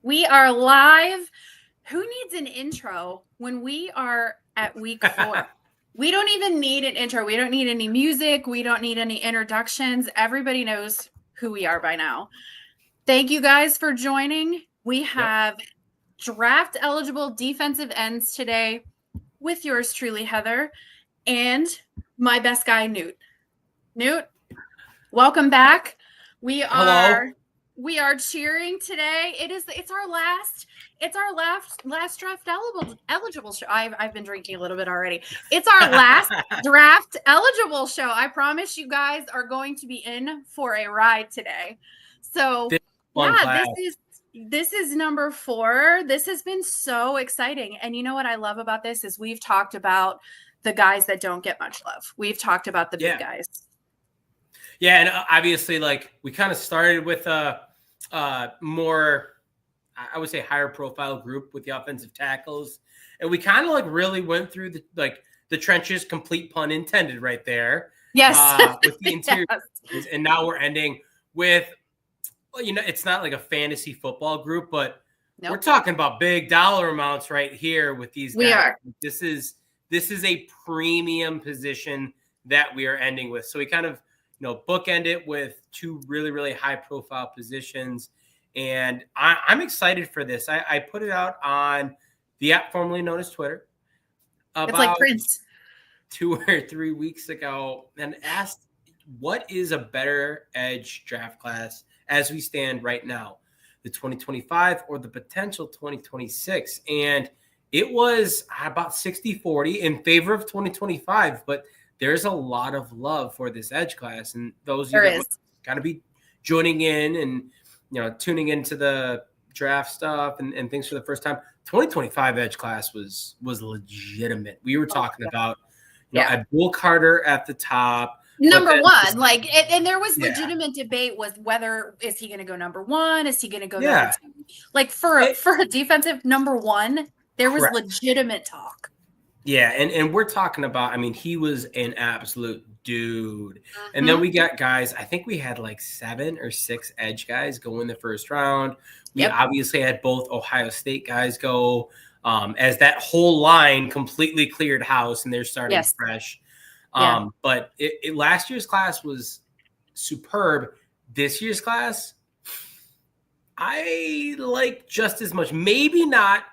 We are live. Who needs an intro when we are at week 4? We don't even need an intro. We don't need any music. We don't need any introductions. Everybody knows who we are by now. Thank you guys for joining. We have draft eligible defensive ends today with yours truly, Heather, and my best guy, Newt. Newt, welcome back. We are cheering today. It's our last draft eligible show. I've been drinking a little bit already. It's our last draft eligible show. I promise you guys are going to be in for a ride today. So this is number 4. This has been so exciting. And you know what I love about this is we've talked about the guys that don't get much love. We've talked about the big guys. Yeah, and obviously, like, we kind of started with a more, I would say, higher profile group with the offensive tackles, and we kind of like really went through the trenches, complete pun intended, right there. Yes, with the interior, and now we're ending with, it's not like a fantasy football group, but we're talking about big dollar amounts right here with these guys. We are. This is a premium position that we are ending with. So we kind of bookend it with 2 really, really high profile positions. And I'm excited for this. I put it out on the app formerly known as Twitter. It's like Prince. 2 or 3 weeks ago, and asked, what is a better edge draft class as we stand right now, the 2025 or the potential 2026? And it was about 60-40 in favor of 2025, but there's a lot of love for this edge class, and those kind of be joining in and tuning into the draft stuff and things for the first time. 2025 edge class was legitimate. We were talking about Abdul Carter at the top, number 1, and there was legitimate debate was whether is he going to go number 1, is he going to go number 2? Like for a defensive number 1, there was legitimate talk. Yeah, and we're talking about, he was an absolute dude. And then we got guys, I think we had like 7 or 6 edge guys go in the first round. We obviously had both Ohio State guys go as that whole line completely cleared house and they're starting fresh. But last year's class was superb. This year's class, I like just as much. Maybe not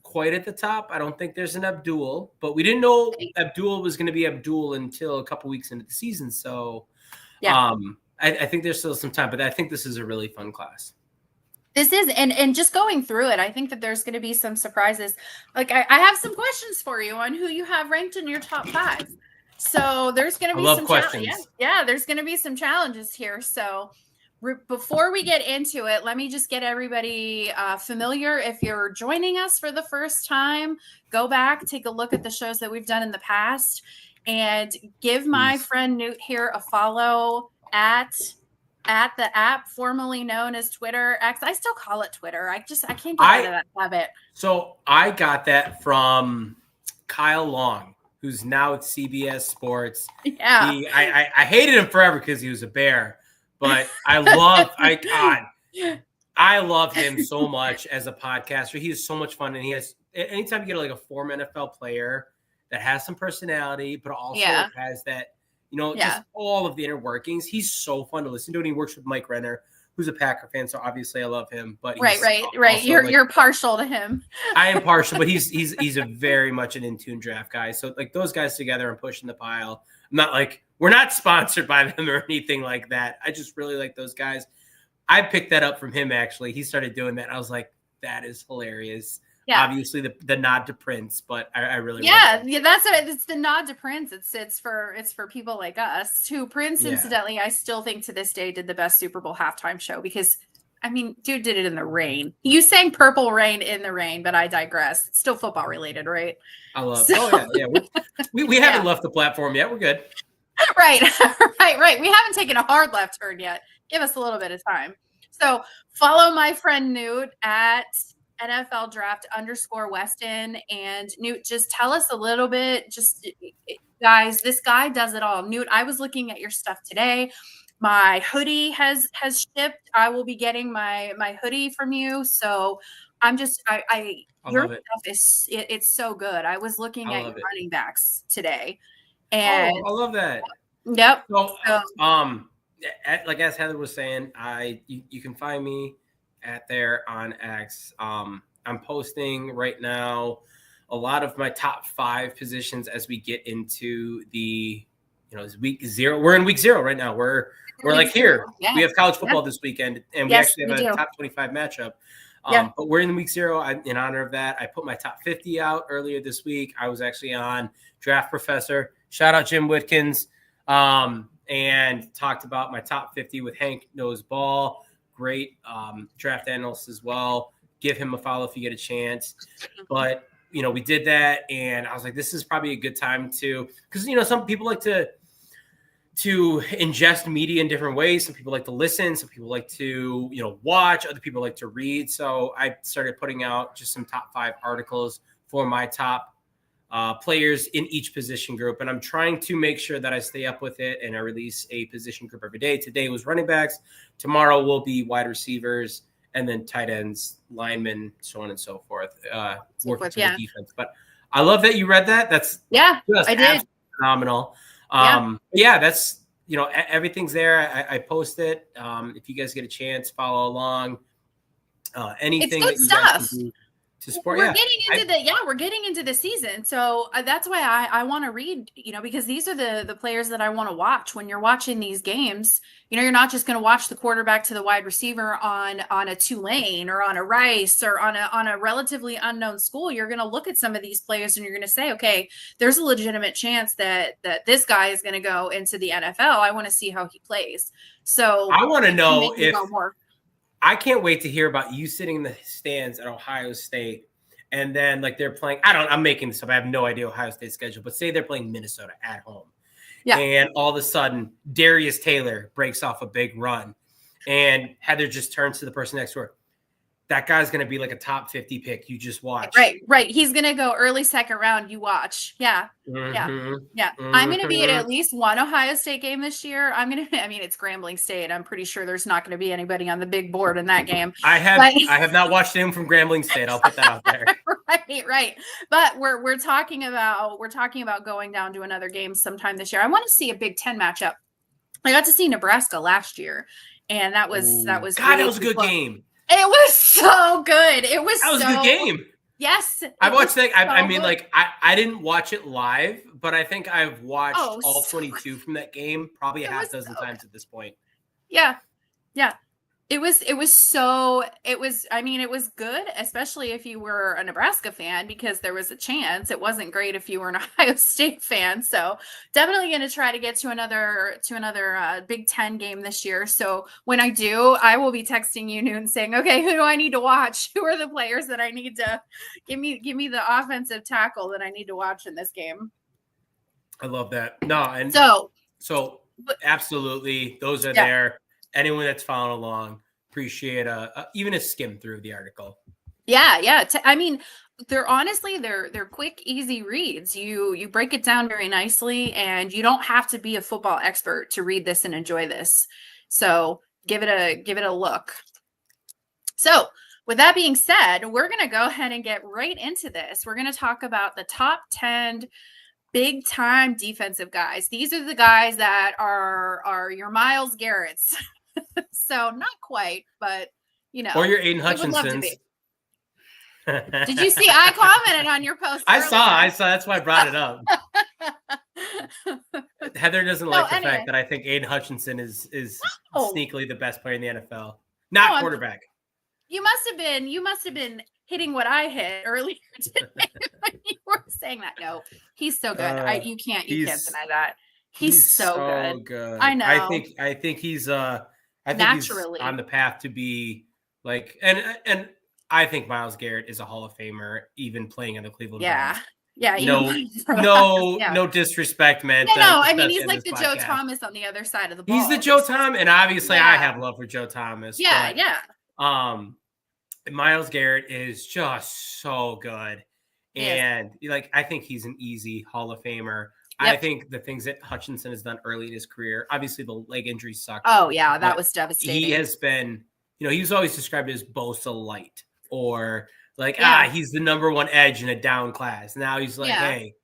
quite at the top. I don't think there's an Abdul, but we didn't know Abdul was going to be Abdul until a couple weeks into the season. So I think there's still some time, but I think this is a really fun class. This is, and just going through it, I think that there's going to be some surprises. Like I have some questions for you on who you have ranked in your top 5. So there's going to be some questions. There's going to be some challenges here. So before we get into it, let me just get everybody familiar. If you're joining us for the first time, go back, take a look at the shows that we've done in the past, and give my friend Newt here a follow at the app formerly known as Twitter X. I still call it Twitter. I can't get out of that habit. So I got that from Kyle Long, who's now at CBS Sports. Yeah. I hated him forever because he was a Bear. But I love him so much as a podcaster. He is so much fun. And he has, anytime you get like a former NFL player that has some personality, but also has that, just all of the inner workings, he's so fun to listen to. And he works with Mike Renner, who's a Packer fan. So obviously I love him. But right. You're partial to him. I am partial, but he's a very much an in-tune draft guy. So like those guys together, I'm pushing the pile. I'm not like, we're not sponsored by them or anything like that. I just really like those guys. I picked that up from him, actually. He started doing that. I was like, that is hilarious. Yeah. Obviously, the nod to Prince, but I really that's what it's the nod to Prince. It's for people like us who Prince, incidentally, I still think to this day did the best Super Bowl halftime show because, dude did it in the rain. You sang Purple Rain in the rain, but I digress. It's still football related, right? I love it. Oh, yeah. We haven't left the platform yet. We're good. Right. We haven't taken a hard left turn yet. Give us a little bit of time. So follow my friend Newt at NFL Draft _Weston. And Newt, just tell us a little bit, guys, this guy does it all. Newt, I was looking at your stuff today. My hoodie has shipped. I will be getting my hoodie from you. So I'm just I your love it. stuff it's so good. I was I looking at your love it. running backs today, and Oh, I love that. yep. So, So like as Heather was saying, you can find me at there on X. I'm posting right now a lot of my top 5 positions as we get into the it's week 0. We're in week 0 right now. We're week like zero. here. We Yeah. have college Yeah. football this weekend, and we Yes, actually we have a do. top 25 matchup. Yeah. But we're in week 0. In honor of that, I put my top 50 out earlier this week. I was actually on Draft Professor. Shout out Jim Whitkins. And talked about my top 50 with Hank Knows Ball. Great draft analyst as well. Give him a follow if you get a chance. But, we did that, and I was like, this is probably a good time because, some people like to ingest media in different ways. Some people like to listen. Some people like to, watch. Other people like to read. So I started putting out just some top 5 articles for my top players in each position group. And I'm trying to make sure that I stay up with it and I release a position group every day. Today was running backs. Tomorrow will be wide receivers and then tight ends, linemen, so on and so forth, working to the defense. But I love that you read that. That's I did. Phenomenal. That's, everything's there. I post it. If you guys get a chance, follow along. Anything It's good that you guys stuff. can do to support. We're getting into the season. So that's why I want to read, because these are the players that I want to watch. When you're watching these games, you're not just going to watch the quarterback to the wide receiver on a Tulane or on a Rice or on a relatively unknown school. You're going to look at some of these players and you're going to say, okay, there's a legitimate chance that this guy is going to go into the NFL. I want to see how he plays. So I want to know if more. I can't wait to hear about you sitting in the stands at Ohio State, and then they're playing. I'm making this up. I have no idea Ohio State's schedule, but say they're playing Minnesota at home, and all of a sudden Darius Taylor breaks off a big run, and Heather just turns to the person next to her. That guy's going to be like a top 50 pick. You just watch. Right. He's going to go early second round. You watch. Yeah. Mm-hmm. I'm going to be at least one Ohio State game this year. It's Grambling State. I'm pretty sure there's not going to be anybody on the big board in that game. I have not watched him from Grambling State. I'll put that out there. Right. But we're talking about going down to another game sometime this year. I want to see a Big Ten matchup. I got to see Nebraska last year, and that was really that was a good game. It was so good. That was a good game. Yes. I watched that. I didn't watch it live, but I think I've watched all 22 from that game probably a half dozen times at this point. Yeah. It was good, especially if you were a Nebraska fan, because there was a chance. It wasn't great if you were an Ohio State fan. So definitely going to try to get to another Big Ten game this year. So when I do, I will be texting you, Newt, saying, okay, who do I need to watch? Who are the players that I need to give me the offensive tackle that I need to watch in this game? I love that. No. And so absolutely. Those are there. Anyone that's following along, appreciate even a skim through the article. Yeah. They're quick, easy reads. You break it down very nicely, and you don't have to be a football expert to read this and enjoy this. So give it a look. So with that being said, we're going to go ahead and get right into this. We're going to talk about the top 10 big time defensive guys. These are the guys that are your Myles Garrett's. So not quite, but or your Aiden Hutchinson's. Did you see? I commented on your post. I saw. That's why I brought it up. Heather doesn't like the fact that I think Aiden Hutchinson is sneakily the best player in the NFL, not quarterback. You must have been hitting what I hit earlier today when you were saying that. No, he's so good. You can't deny that. He's so good. I know. I think he's naturally he's on the path to be and I think Myles Garrett is a Hall of Famer, even playing in the Cleveland Browns. Yeah. No disrespect, man. No. He's like the Joe Thomas on the other side of the ball. He's the Joe Thomas, and obviously I have love for Joe Thomas. Yeah. Myles Garrett is just so good, and I think he's an easy Hall of Famer. I think the things that Hutchinson has done early in his career, obviously the leg injuries suck. Oh yeah, that was devastating. He has been, he was always described as Bosa light, or like, he's the number one edge in a down class. Now he's like, hey,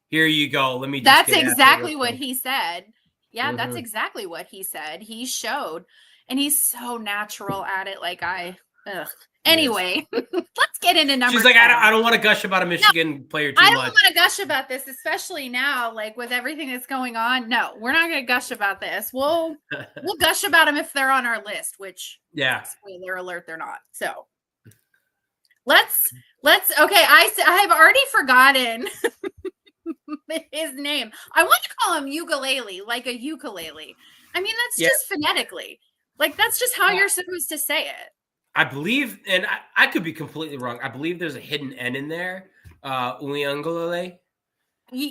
here you go. Let me just That's exactly what he said. Yeah, Mm-hmm. that's exactly what he said. He showed, and he's so natural at it. Like Anyway, let's get into number. She's like, I don't want to gush about a Michigan player too much. I don't want to gush about this, especially now, like with everything that's going on. No, we're not going to gush about this. We'll gush about them if they're on our list. Which, spoiler alert, they're not. So let's. Okay, I have already forgotten his name. I want to call him ukulele, like a ukulele. I mean, that's just phonetically. Like, that's just how you're supposed to say it. I believe, and I could be completely wrong. I believe there's a hidden N in there. Uliangolele.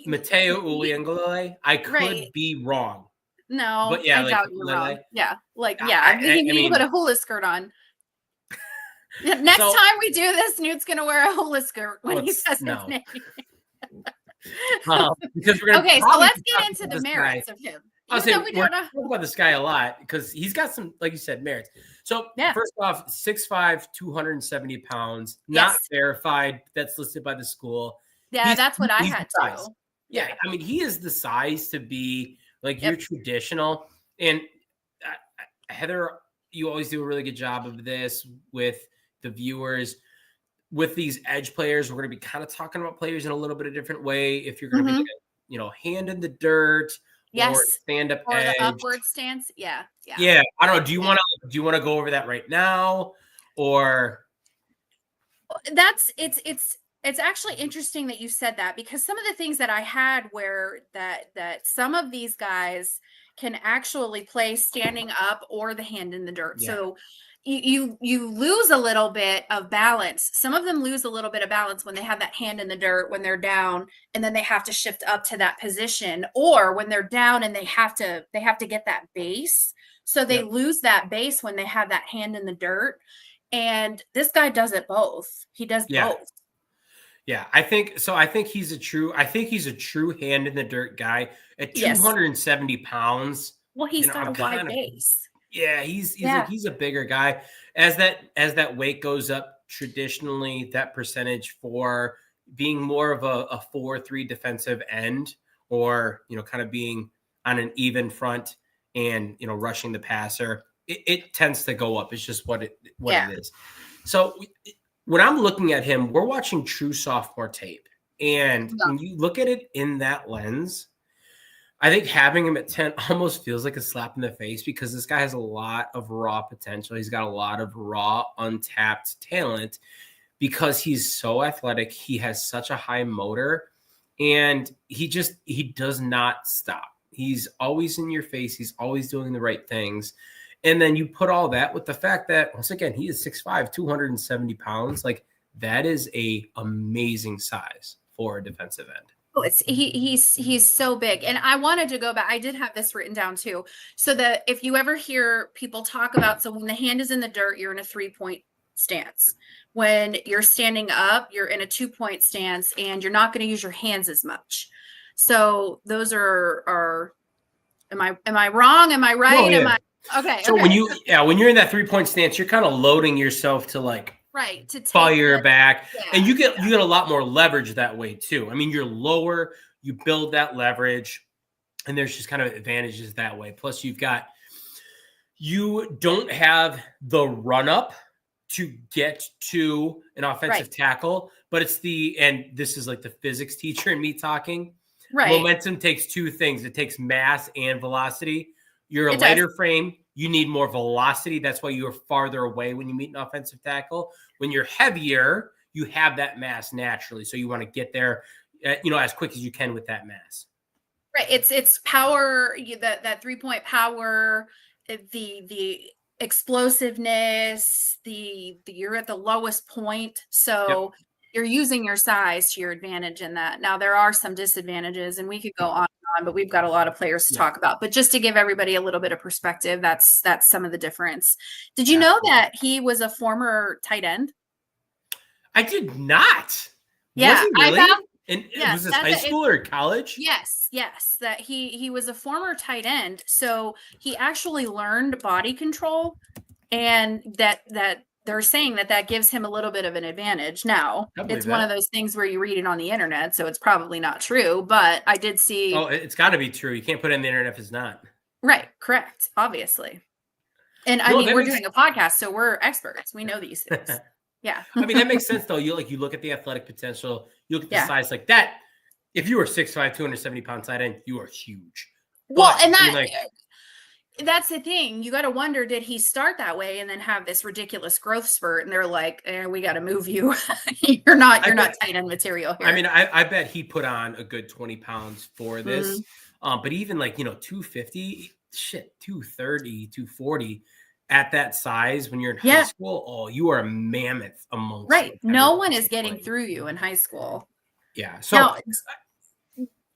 Mateo Uliangolele. I could be wrong. No, but I doubt you're wrong. Yeah. I'm thinking you put a hula skirt on. Next time we do this, Newt's going to wear a hula skirt when he says his name. Because we're okay, so let's get into the merits of him. We're talking about this guy a lot because he's got some, like you said, merits. So first off, 6'5", 270 pounds, not verified. That's listed by the school. Yeah, that's what I had too. Yeah, I mean, he is the size to be like your traditional. And Heather, you always do a really good job of this with the viewers. With these edge players, we're going to be kind of talking about players in a little bit of a different way. If you're going to be, hand in the dirt, or stand up or edge, the upward stance, yeah. I don't know. Do you want to go over that right now, or it's actually interesting that you said that, because some of the things that I had where that some of these guys can actually play standing up or the hand in the dirt. Yeah. So you lose a little bit of balance. Some of them lose a little bit of balance when they have that hand in the dirt, when they're down, and then they have to shift up to that position, or when they're down and they have to get that base. So they lose that base when they have that hand in the dirt. And this guy does it both. He does both. Yeah, I think he's a true hand in the dirt guy at 270 pounds. Well, he's got a wide base. Yeah, he's a bigger guy. As that weight goes up, traditionally that percentage for being more of a 4-3 defensive end, or kind of being on an even front and rushing the passer, it tends to go up. It's just what it is. So when I'm looking at him, we're watching true sophomore tape, and when you look at it in that lens, I think having him at 10 almost feels like a slap in the face, because this guy has a lot of raw potential. He's got a lot of raw, untapped talent because he's so athletic. He has such a high motor, and he does not stop. He's always in your face. He's always doing the right things. And then you put all that with the fact that, once again, he is 6'5", 270 pounds. Like, that is a amazing size for a defensive end. Oh, he's so big. And I wanted to go back. I did have this written down too. So that if you ever hear people talk about, so when the hand is in the dirt, you're in a 3-point stance. When you're standing up, you're in a 2-point stance, and you're not going to use your hands as much. So those are am I wrong? Am I right? Oh, yeah. Am I okay? So when you're in that 3-point stance, you're kind of loading yourself to to fire back, and you get a lot more leverage that way too. I mean, you're lower, you build that leverage, and there's just kind of advantages that way. Plus, you don't have the run up to get to an offensive tackle, but and this is like the physics teacher in me talking. Right. Momentum takes two things. It takes mass and velocity. You're a lighter frame. You need more velocity. That's why you're farther away when you meet an offensive tackle. When you're heavier, you have that mass naturally. So you want to get there, as quick as you can with that mass. Right. It's power, that 3-point power, the explosiveness, you're at the lowest point. So you're using your size to your advantage in that. Now, there are some disadvantages, and we could go on, but we've got a lot of players to talk about. But just to give everybody a little bit of perspective, that's some of the difference. Did you know that he was a former tight end? I did not. Yeah, really? And Yes, was this high school or college? yes, yes. That he was a former tight end, so he actually learned body control, and that they're saying that gives him a little bit of an advantage. Now, I believe it's one of that. those things where you read it on the internet, so it's probably not true. But I did see. Oh, it's got to be true. You can't put it on the internet if it's not. Right, correct, obviously. And I No, mean, that we're makes. doing a podcast, so we're experts. We know these things. Yeah. I mean, that makes sense though. You look at the athletic potential. You look at the Yeah. size like that. If you were 6'5", 270-pound tight end, you are huge. Well, But and I mean, like, that's the thing. You got to wonder, did he start that way and then have this ridiculous growth spurt? And they're like, we got to move you. you're not tight end material here. I mean, I bet he put on a good 20 pounds for this. Mm-hmm. But even like, 250, 230, 240 at that size when you're in high school, you are a mammoth amongst. Right. No one is getting through you in high school. Yeah. So now,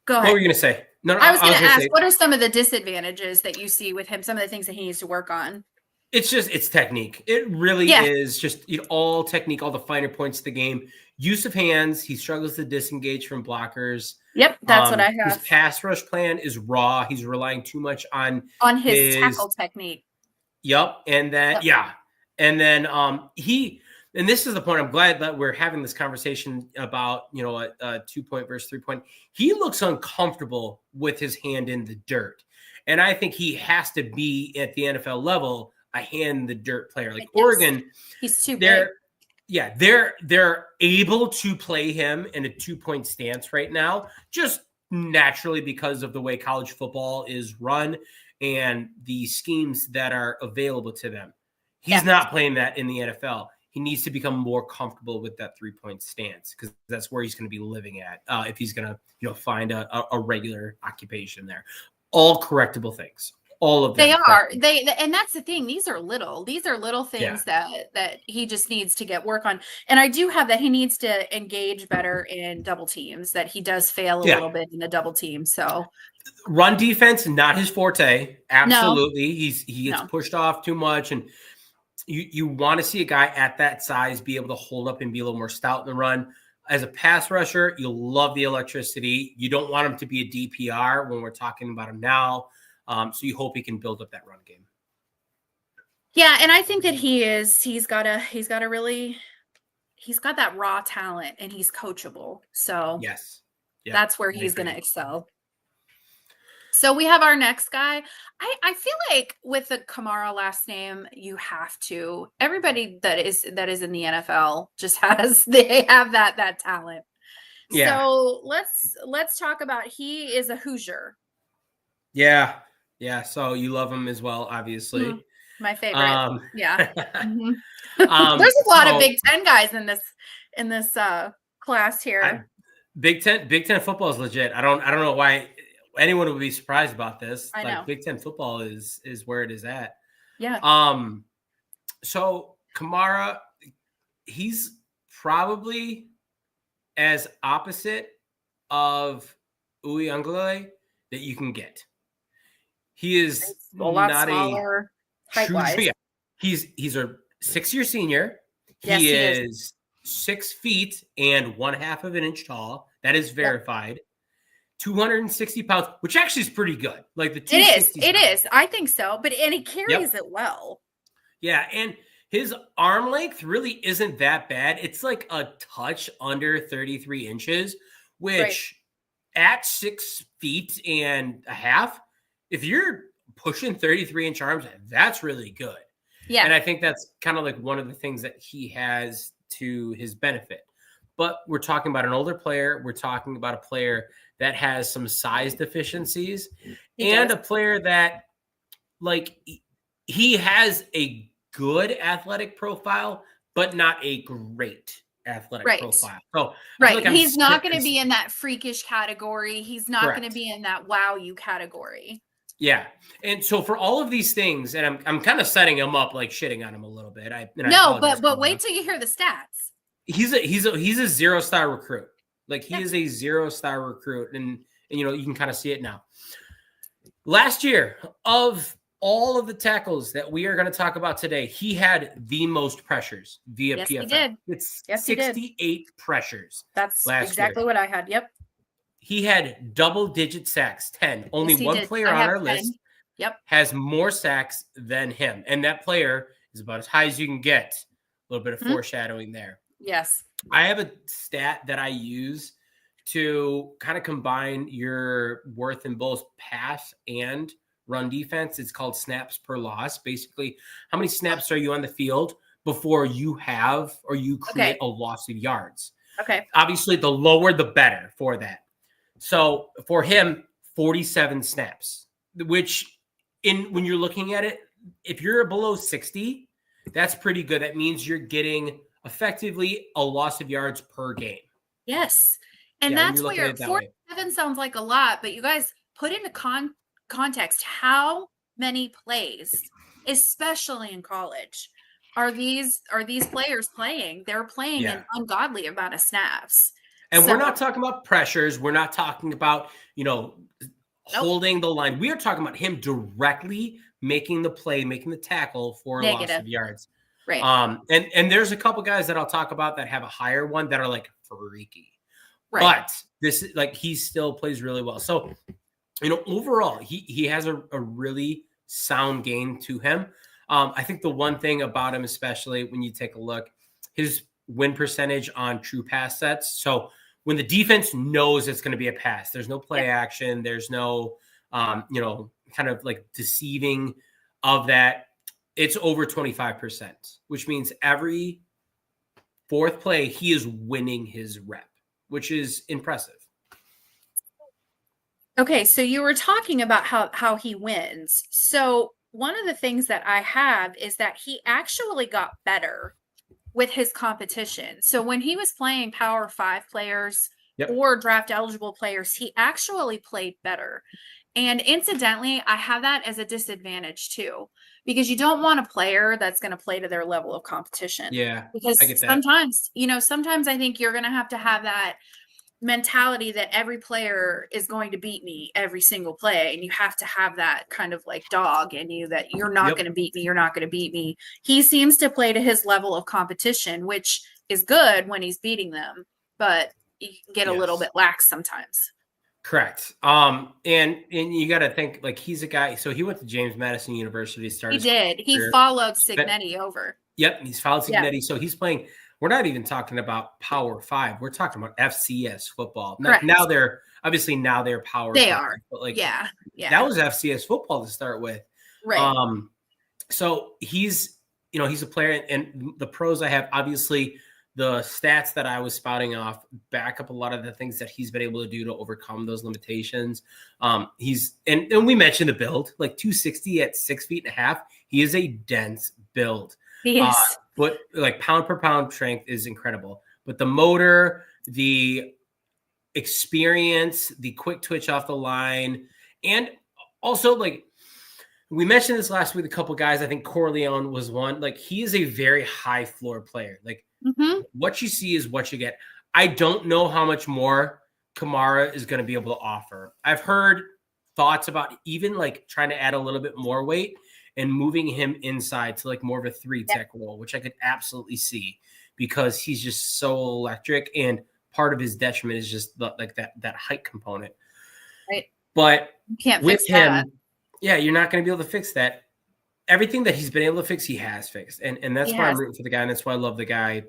go ahead. What were you going to say? No, I was going to ask, what are some of the disadvantages that you see with him? Some of the things that he needs to work on? It's technique. It really is just all technique, all the finer points of the game. Use of hands. He struggles to disengage from blockers. Yep, that's what I have. His pass rush plan is raw. He's relying too much on his tackle technique. Yep, and then and then and this is the point. I'm glad that we're having this conversation about a 2-point versus 3-point. He looks uncomfortable with his hand in the dirt, and I think he has to be at the NFL level a hand in the dirt player. Like Oregon, he's too big. Yeah, they're able to play him in a 2-point stance right now, just naturally because of the way college football is run and the schemes that are available to them. He's not playing that in the NFL. He needs to become more comfortable with that 3-point stance because that's where he's going to be living at if he's going to find a regular occupation there. All correctable things. All of them. They are. And that's the thing. These are little things that he just needs to get work on. And I do have that he needs to engage better in double teams, that he does fail a little bit in the double team. So run defense, not his forte. Absolutely. No. He gets pushed off too much. And you want to see a guy at that size be able to hold up and be a little more stout in the run. As a pass rusher, you love the electricity. You don't want him to be a DPR when we're talking about him now. So you hope he can build up that run game. Yeah, and I think that he's got that raw talent and he's coachable. So that's where he's going to excel. So we have our next guy. I feel like with the Kamara last name, you have to. Everybody that is in the NFL just have that talent. Yeah. So let's talk about, he is a Hoosier. Yeah. Yeah. So you love him as well, obviously. My favorite. Yeah. There's a lot of Big Ten guys in this class here. Big Ten football is legit. I don't know why anyone would be surprised about this. I know. Big Ten football is where it is at. Yeah. So Kamara, he's probably as opposite of Uyunglele that you can get. He is a lot smaller height-wise. Yeah. He's a 6-year senior. Yes, he is 6 feet and 1/2 of an inch tall. That is verified. 260 pounds, which actually is pretty good. Like the 260. It is. I think so. And he carries it well. Yeah, and his arm length really isn't that bad. It's like a touch under 33 inches, which at 6 feet and a half, if you're pushing 33-inch arms, that's really good. Yeah. And I think that's kind of like one of the things that he has to his benefit. But we're talking about an older player. We're talking about a player that has some size deficiencies and a player that, like, he has a good athletic profile, but not a great athletic profile. So he's not going to be in that freakish category. He's not going to be in that wow you category. Yeah. And so for all of these things, and I'm kind of setting him up, like shitting on him a little bit. But wait till you hear the stats. He's a 0-star recruit. Like he is a 0-star recruit. And you can kind of see it now. Last year, of all of the tackles that we are going to talk about today, he had the most pressures via Yes, PFF. he did. It's Yes, he did. 68 pressures. That's last exactly year. what I had. Yep. He had double-digit sacks, 10. Only Yes, he one did. player I on have our 10. list Yep. has more sacks than him. And that player is about as high as you can get. A little bit of foreshadowing there. Yes. I have a stat that I use to kind of combine your worth in both pass and run defense. It's called snaps per loss. Basically, how many snaps are you on the field before you have or you create a loss of yards? Okay. Obviously, the lower, the better for that. So for him, 47 snaps, which when you're looking at it, if you're below 60, that's pretty good. That means you're getting effectively a loss of yards per game. Yes. And when that's you're looking where at it that way. 47 sounds like a lot, but you guys put into context how many plays, especially in college, are these players playing? They're playing an ungodly amount of snaps. And we're not talking about pressures. We're not talking about, holding the line. We are talking about him directly making the play, making the tackle for a loss of yards. Right. And there's a couple guys that I'll talk about that have a higher one that are like freaky. Right. But this is like he still plays really well. So, overall, he has a really sound game to him. I think the one thing about him, especially when you take a look, his win percentage on true pass sets. So when the defense knows it's going to be a pass, there's no play action, there's no, kind of like deceiving of that. It's over 25%, which means every fourth play, he is winning his rep, which is impressive. Okay, so you were talking about how he wins. So one of the things that I have is that he actually got better with his competition. So when he was playing Power 5 players or draft eligible players, he actually played better. And incidentally, I have that as a disadvantage too, because you don't want a player that's going to play to their level of competition. Yeah. Because I get that. sometimes I think you're going to have that mentality that every player is going to beat me every single play, and you have to have that kind of like dog in you that you're not going to beat me, you're not going to beat me. He seems to play to his level of competition, which is good when he's beating them, but you can get a little bit lax sometimes. Correct. And you got to think like he's a guy. So he went to James Madison University. He did. He followed Cignetti over. Yep, he's followed Cignetti. So he's playing. We're not even talking about Power 5. We're talking about FCS football. Now they're Power 5. They are. But that was FCS football to start with. Right. So he's a player, and the pros I have, obviously the stats that I was spouting off back up a lot of the things that he's been able to do to overcome those limitations. And we mentioned the build, like 260 at 6'1.5". He is a dense build. He is. But like pound per pound strength is incredible. But the motor, the experience, the quick twitch off the line, and also like we mentioned this last week, a couple guys, I think Corleone was one. Like he is a very high floor player. Like what you see is what you get. I don't know how much more Kamara is going to be able to offer. I've heard thoughts about even like trying to add a little bit more weight and moving him inside to like more of a 3-tech role, which I could absolutely see because he's just so electric. And part of his detriment is just that height component. Right. But you can't with fix him, that. You're not going to be able to fix that. Everything that he's been able to fix, he has fixed. And that's why I'm rooting for the guy. And that's why I love the guy.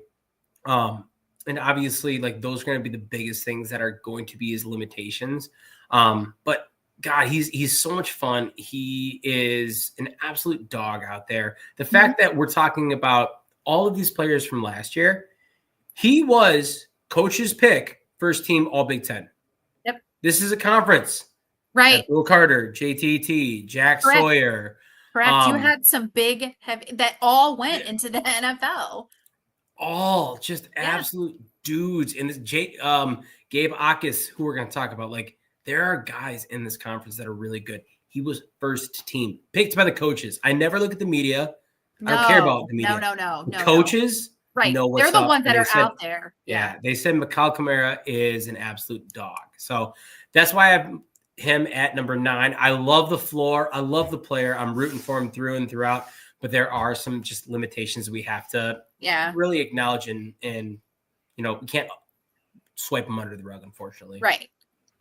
And obviously like those are going to be the biggest things that are going to be his limitations. But God, he's so much fun. He is an absolute dog out there. The fact that we're talking about all of these players from last year, he was coach's pick, first team All Big Ten. Yep. This is a conference. Right. Will Carter, JTT, Jack Sawyer. Correct. You had some big heavy that all went into the NFL. All just absolute dudes. And this Gabe Akis, who we're going to talk about, like, there are guys in this conference that are really good. He was first team, picked by the coaches. I never look at the media. I don't care about the media. No. The coaches know what's They're the up, ones that are out there. Yeah. They said Mikal Kamara is an absolute dog. So that's why him at number 9. I love the floor. I love the player. I'm rooting for him through and throughout. But there are some just limitations we have to really acknowledge, and we can't swipe him under the rug, unfortunately.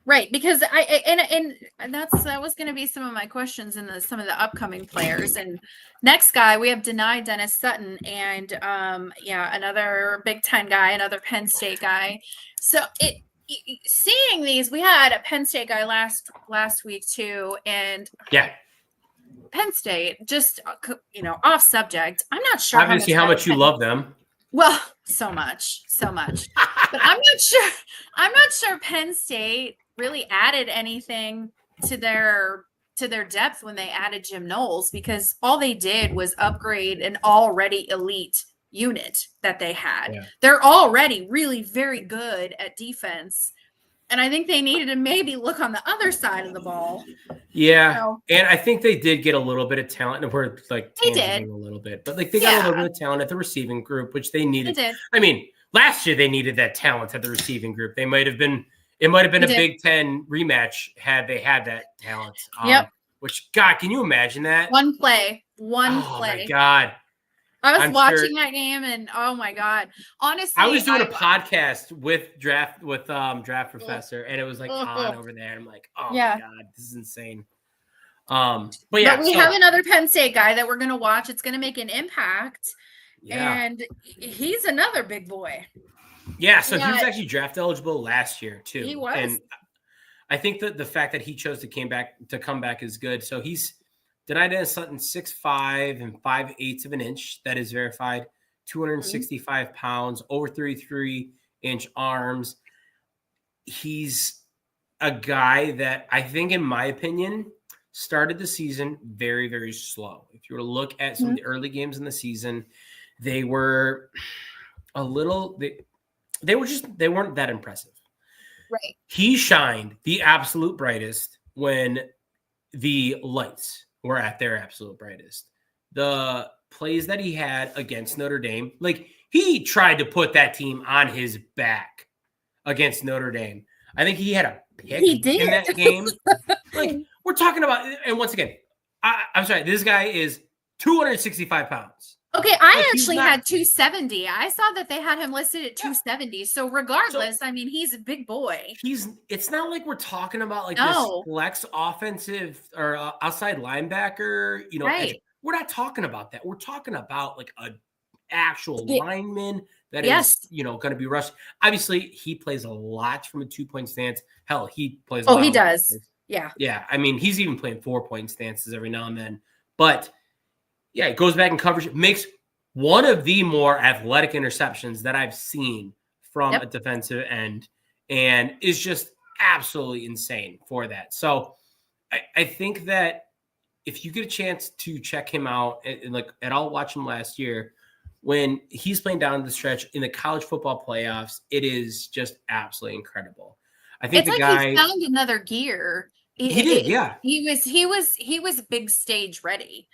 Right, because that was going to be some of my questions in some of the upcoming players. And next guy, we have denied Dennis Sutton, and another Big Ten guy, another Penn State guy. So seeing these, we had a Penn State guy last week too, and Penn State, just off subject. I'm not sure obviously how much you love them. Well, so much, but I'm not sure Penn State really added anything to their depth when they added Jim Knowles, because all they did was upgrade an already elite unit that they had. They're already really very good at defense, and I think they needed to maybe look on the other side of the ball. And I think they did get a little bit of talent, and we're like tangenting a little bit, but like they got a little bit of talent at the receiving group, which they needed. They did. I mean, last year they needed that talent at the receiving group. It might have been a Big Ten rematch had they had that talent. Which, God, can you imagine that? One play. Oh my God. I was watching that game, and oh my God, honestly, I was doing a podcast with Draft Professor, and it was like on over there. I'm like, oh my God, this is insane. But we have another Penn State guy that we're going to watch. It's going to make an impact, and he's another big boy. Yeah, so he was actually draft eligible last year too. He was, and I think that the fact that he chose to come back is good. So he's denied Dennis Sutton 6'5" and 5/8 of an inch. That is verified. 265 pounds, over 33-inch arms. He's a guy that I think, in my opinion, started the season very, very slow. If you were to look at some of the early games in the season, they were a little they weren't that impressive. Right. He shined the absolute brightest when the lights were at their absolute brightest. The plays that he had against Notre Dame, like he tried to put that team on his back against Notre Dame. I think he had a pick in that game. Like, we're talking about, and once again, I'm sorry, this guy is 265 pounds. Okay, I actually had 270. I saw that they had him listed at 270. So regardless, I mean, he's a big boy. It's not like we're talking about like this flex offensive or outside linebacker, right. We're not talking about that. We're talking about like an actual lineman that is, going to be rushed. Obviously, he plays a lot from a 2-point stance. Hell, he plays a lot. Oh, he does. Yeah. Yeah. I mean, he's even playing 4-point stances every now and then. But yeah, it goes back in coverage. Makes one of the more athletic interceptions that I've seen from a defensive end, and is just absolutely insane for that. So I think that if you get a chance to check him out, and I'll watch him last year when he's playing down the stretch in the college football playoffs, it is just absolutely incredible. I think it's he found another gear. He did, yeah. He was big stage ready.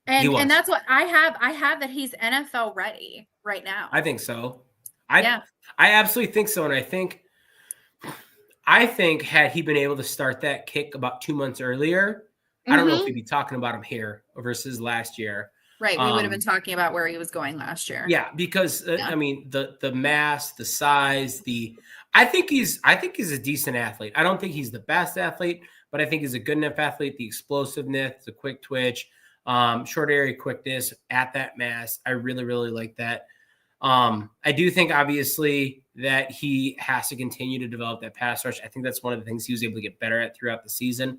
And that's what I have. I have that he's NFL ready right now. I think so. I absolutely think so. And I think had he been able to start that kick about 2 months earlier, I don't know if we'd be talking about him here versus last year. Right. We would have been talking about where he was going last year. Yeah, because I mean the mass, the size, I think he's a decent athlete. I don't think he's the best athlete, but I think he's a good enough athlete. The explosiveness, the quick twitch, short area quickness at that mass. I really, really like that. I do think obviously that he has to continue to develop that pass rush. I think that's one of the things he was able to get better at throughout the season.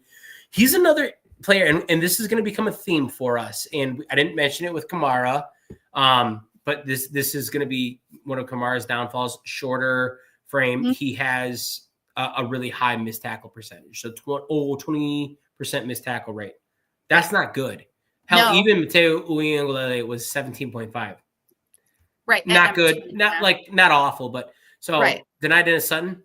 He's another player, and this is going to become a theme for us. And I didn't mention it with Kamara, but this is going to be one of Kamara's downfalls. Shorter frame. He has a really high missed tackle percentage. So 20% missed tackle rate. That's not good. Hell, even Mateo Uiagalelei was 17.5. Right. Not good. Not awful, but so denied Dennis Sutton,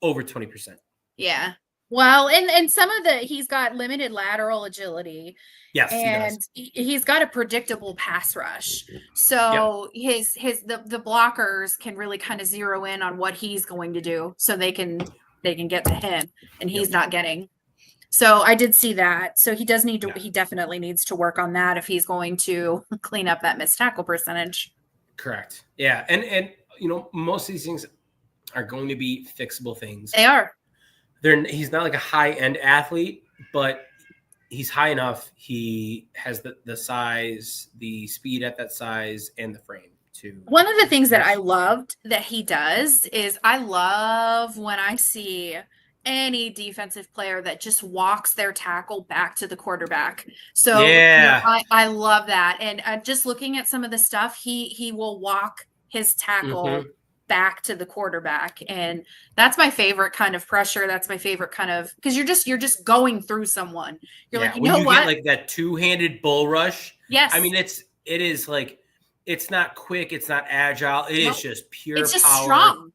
over 20%. Yeah. Well, and some of he's got limited lateral agility. Yes, and he's got a predictable pass rush. So the blockers can really kind of zero in on what he's going to do, so they can get to him, and he's not getting So I did see that. So he does need to, Yeah. he definitely needs to work on that if he's going to clean up that missed tackle percentage. Correct. Yeah. And most of these things are going to be fixable things. They are. He's not like a high end athlete, but he's high enough. He has the size, the speed at that size, and the frame to. One of the things that I loved that he does is I love when I see any defensive player that just walks their tackle back to the quarterback. So I love that. And just looking at some of the stuff, he will walk his tackle back to the quarterback, and that's my favorite kind of pressure. That's my favorite kind of, because you're just going through someone. You're like, when you get like that two-handed bull rush. Yes. I mean, it is like, it's not quick, it's not agile. It is just pure it's just power. Strong.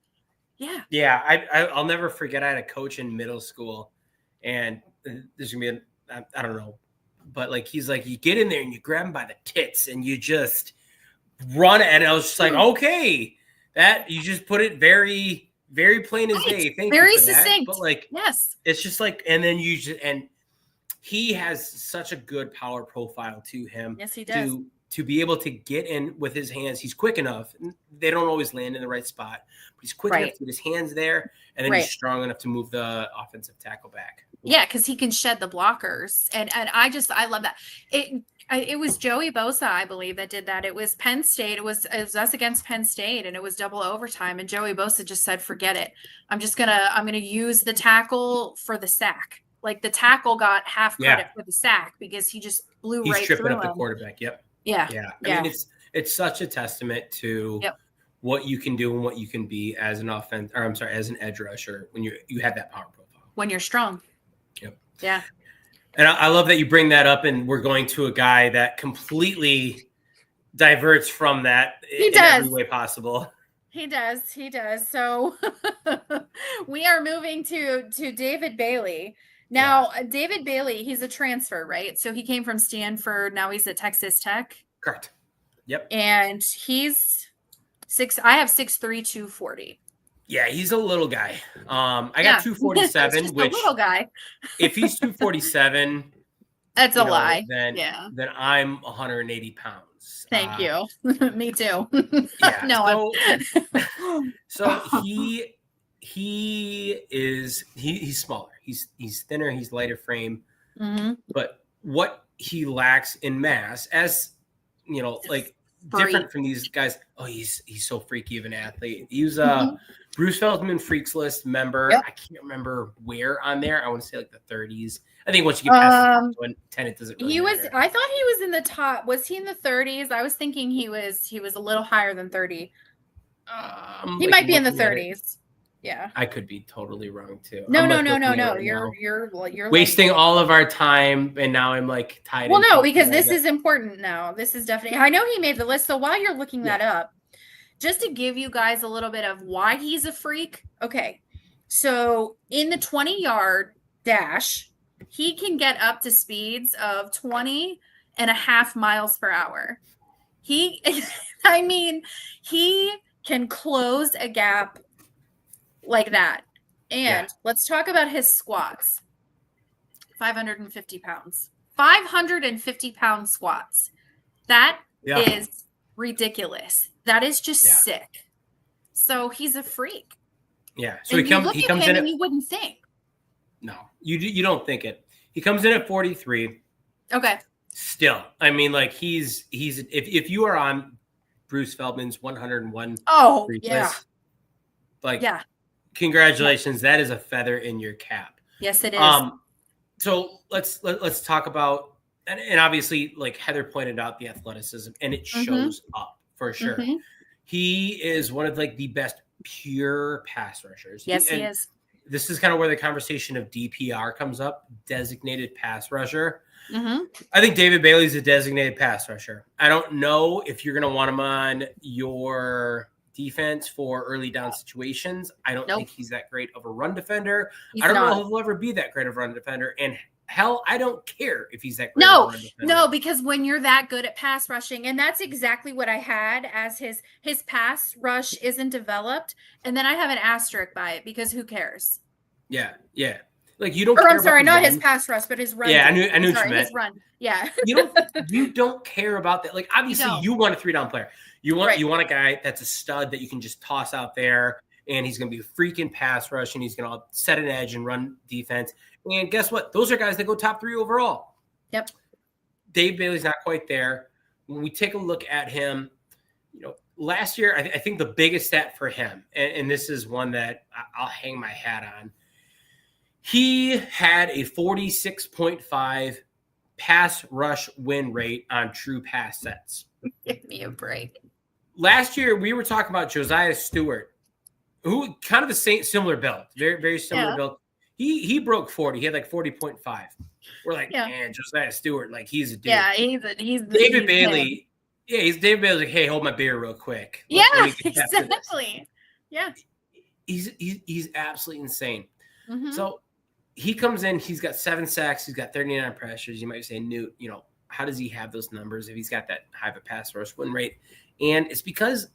Yeah. Yeah. I'll never forget. I had a coach in middle school, and there's gonna be I don't know, but like he's like, you get in there and you grab him by the tits and you just run it. And I was just like, okay, that you just put it very, very plain as day. Thank very you for succinct. That. But like, yes, it's just like, and then and he has such a good power profile to him. Yes, he does. To be able to get in with his hands. He's quick enough. They don't always land in the right spot, but he's quick enough to get his hands there, and then he's strong enough to move the offensive tackle back. Yeah, because he can shed the blockers, and I love that. It was Joey Bosa, I believe, that did that. It was Penn State. It was us against Penn State, and it was double overtime. And Joey Bosa just said, "Forget it. I'm gonna use the tackle for the sack." Like the tackle got half credit for the sack because he just blew right through him. He's tripping up the quarterback. Yep. Yeah. I mean, it's such a testament to what you can do and what you can be as an as an edge rusher when you have that power profile. When you're strong. Yep. Yeah. And I love that you bring that up, and we're going to a guy that completely diverts from that in every way possible. He does. So we are moving to David Bailey. Now, David Bailey, he's a transfer, right? So he came from Stanford. Now he's at Texas Tech. Correct. Yep. And he's I have 6'3", 240. Yeah, he's a little guy. I got 247, which a little guy. If he's 247, that's a lie. Then I'm 180 pounds. Thank you. Me too. Yeah. No. So he's smaller. He's thinner. He's lighter frame. But what he lacks in mass, as like different from these guys. Oh, he's so freaky of an athlete. He was Bruce Feldman Freaks List member. I can't remember where on there. I want to say like the 30s. I think once you get past the 10, it doesn't really matter. I thought he was in the top. Was he in the 30s? I was thinking he was a little higher than 30. He might be in the 30s. Yeah. I could be totally wrong too. No. You're wasting all of our time, and now I'm like tied. Well, no, because this is important now. This is definitely. I know he made the list. So while you're looking that up, just to give you guys a little bit of why he's a freak. Okay, so in the 20-yard dash, he can get up to speeds of 20.5 miles per hour. He can close a gap like that. And let's talk about his squats. 550 pounds. 550-pound squats. That is ridiculous. That is just sick. So he's a freak. Yeah. So he comes in and you wouldn't think. No, you don't think it. He comes in at 43. Okay. Still, I mean, like he's if you are on Bruce Feldman's 101. Oh yeah. List, like congratulations, that is a feather in your cap. Yes, it is. So let's talk about and obviously, like Heather pointed out, the athleticism, and it shows up for sure. He is one of like the best pure pass rushers. Yes, he is. This is kind of where the conversation of DPR comes up, designated pass rusher. I think David Bailey's a designated pass rusher. I don't know if you're going to want him on your defense for early down situations. I don't think he's that great of a run defender. I don't know if he'll ever be that great of a run defender. And hell, I don't care if he's that great of a run defender. No, because when you're that good at pass rushing, and that's exactly what I had as his pass rush isn't developed. And then I have an asterisk by it because who cares? Yeah. Like you don't. Or care I'm sorry, about the not run. his pass rush, but his run. Yeah, I game. knew what Sorry, you meant. his run. Yeah. You don't care about that. Like obviously you want a 3-down player. You want a guy that's a stud that you can just toss out there and he's going to be a freaking pass rush and he's going to set an edge and run defense. And guess what? Those are guys that go top 3 overall. Yep. Dave Bailey's not quite there. When we take a look at him, last year, I think the biggest stat for him, and this is one that I'll hang my hat on, he had a 46.5 pass rush win rate on true pass sets. Give me a break. Last year, we were talking about Josiah Stewart, who kind of the same similar build, very, very similar build. He broke 40. He had like 40.5. We're like, man, Josiah Stewart, like he's a dude. Yeah, he's David Bailey. Him. Yeah, he's David Bailey's like, hey, hold my beer real quick. Let exactly. Yeah. He's absolutely insane. Mm-hmm. So he comes in, he's got 7 sacks, he's got 39 pressures. You might say, Newt, how does he have those numbers if he's got that high of a pass rush win rate? And it's because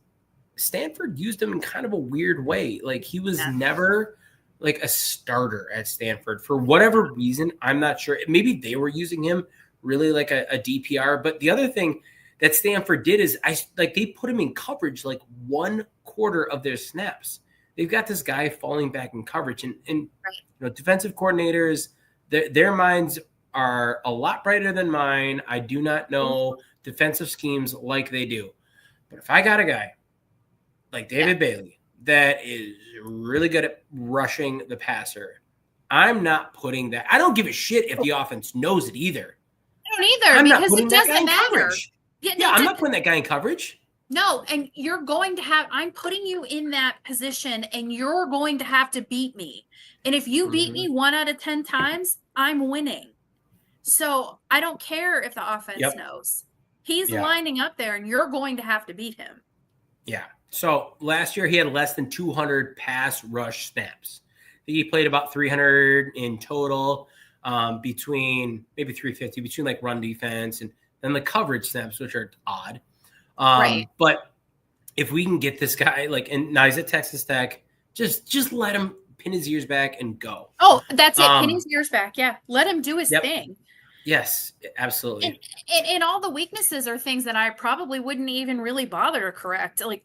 Stanford used him in kind of a weird way. Like he was never like a starter at Stanford for whatever reason. I'm not sure. Maybe they were using him really like a DPR. But the other thing that Stanford did is they put him in coverage like 1/4 of their snaps. They've got this guy falling back in coverage, and defensive coordinators, their minds are a lot brighter than mine. I do not know defensive schemes like they do. But if I got a guy like David Bailey that is really good at rushing the passer, I'm not putting that. I don't give a shit if the offense knows it either. I don't either because it doesn't matter. I'm not putting that guy in coverage. No, and you're going to I'm putting you in that position and you're going to have to beat me. And if you beat me 1 out of 10 times, I'm winning. So I don't care if the offense knows. He's lining up there and you're going to have to beat him. Yeah. So last year he had less than 200 pass rush snaps. I think he played about 300 in total, between maybe 350 between like run defense and then the coverage snaps, which are odd. But if we can get this guy and now he's at Texas Tech, just let him pin his ears back and go. Oh, that's it. Pin his ears back. Yeah. Let him do his thing. Yes, absolutely. And all the weaknesses are things that I probably wouldn't even really bother to correct, like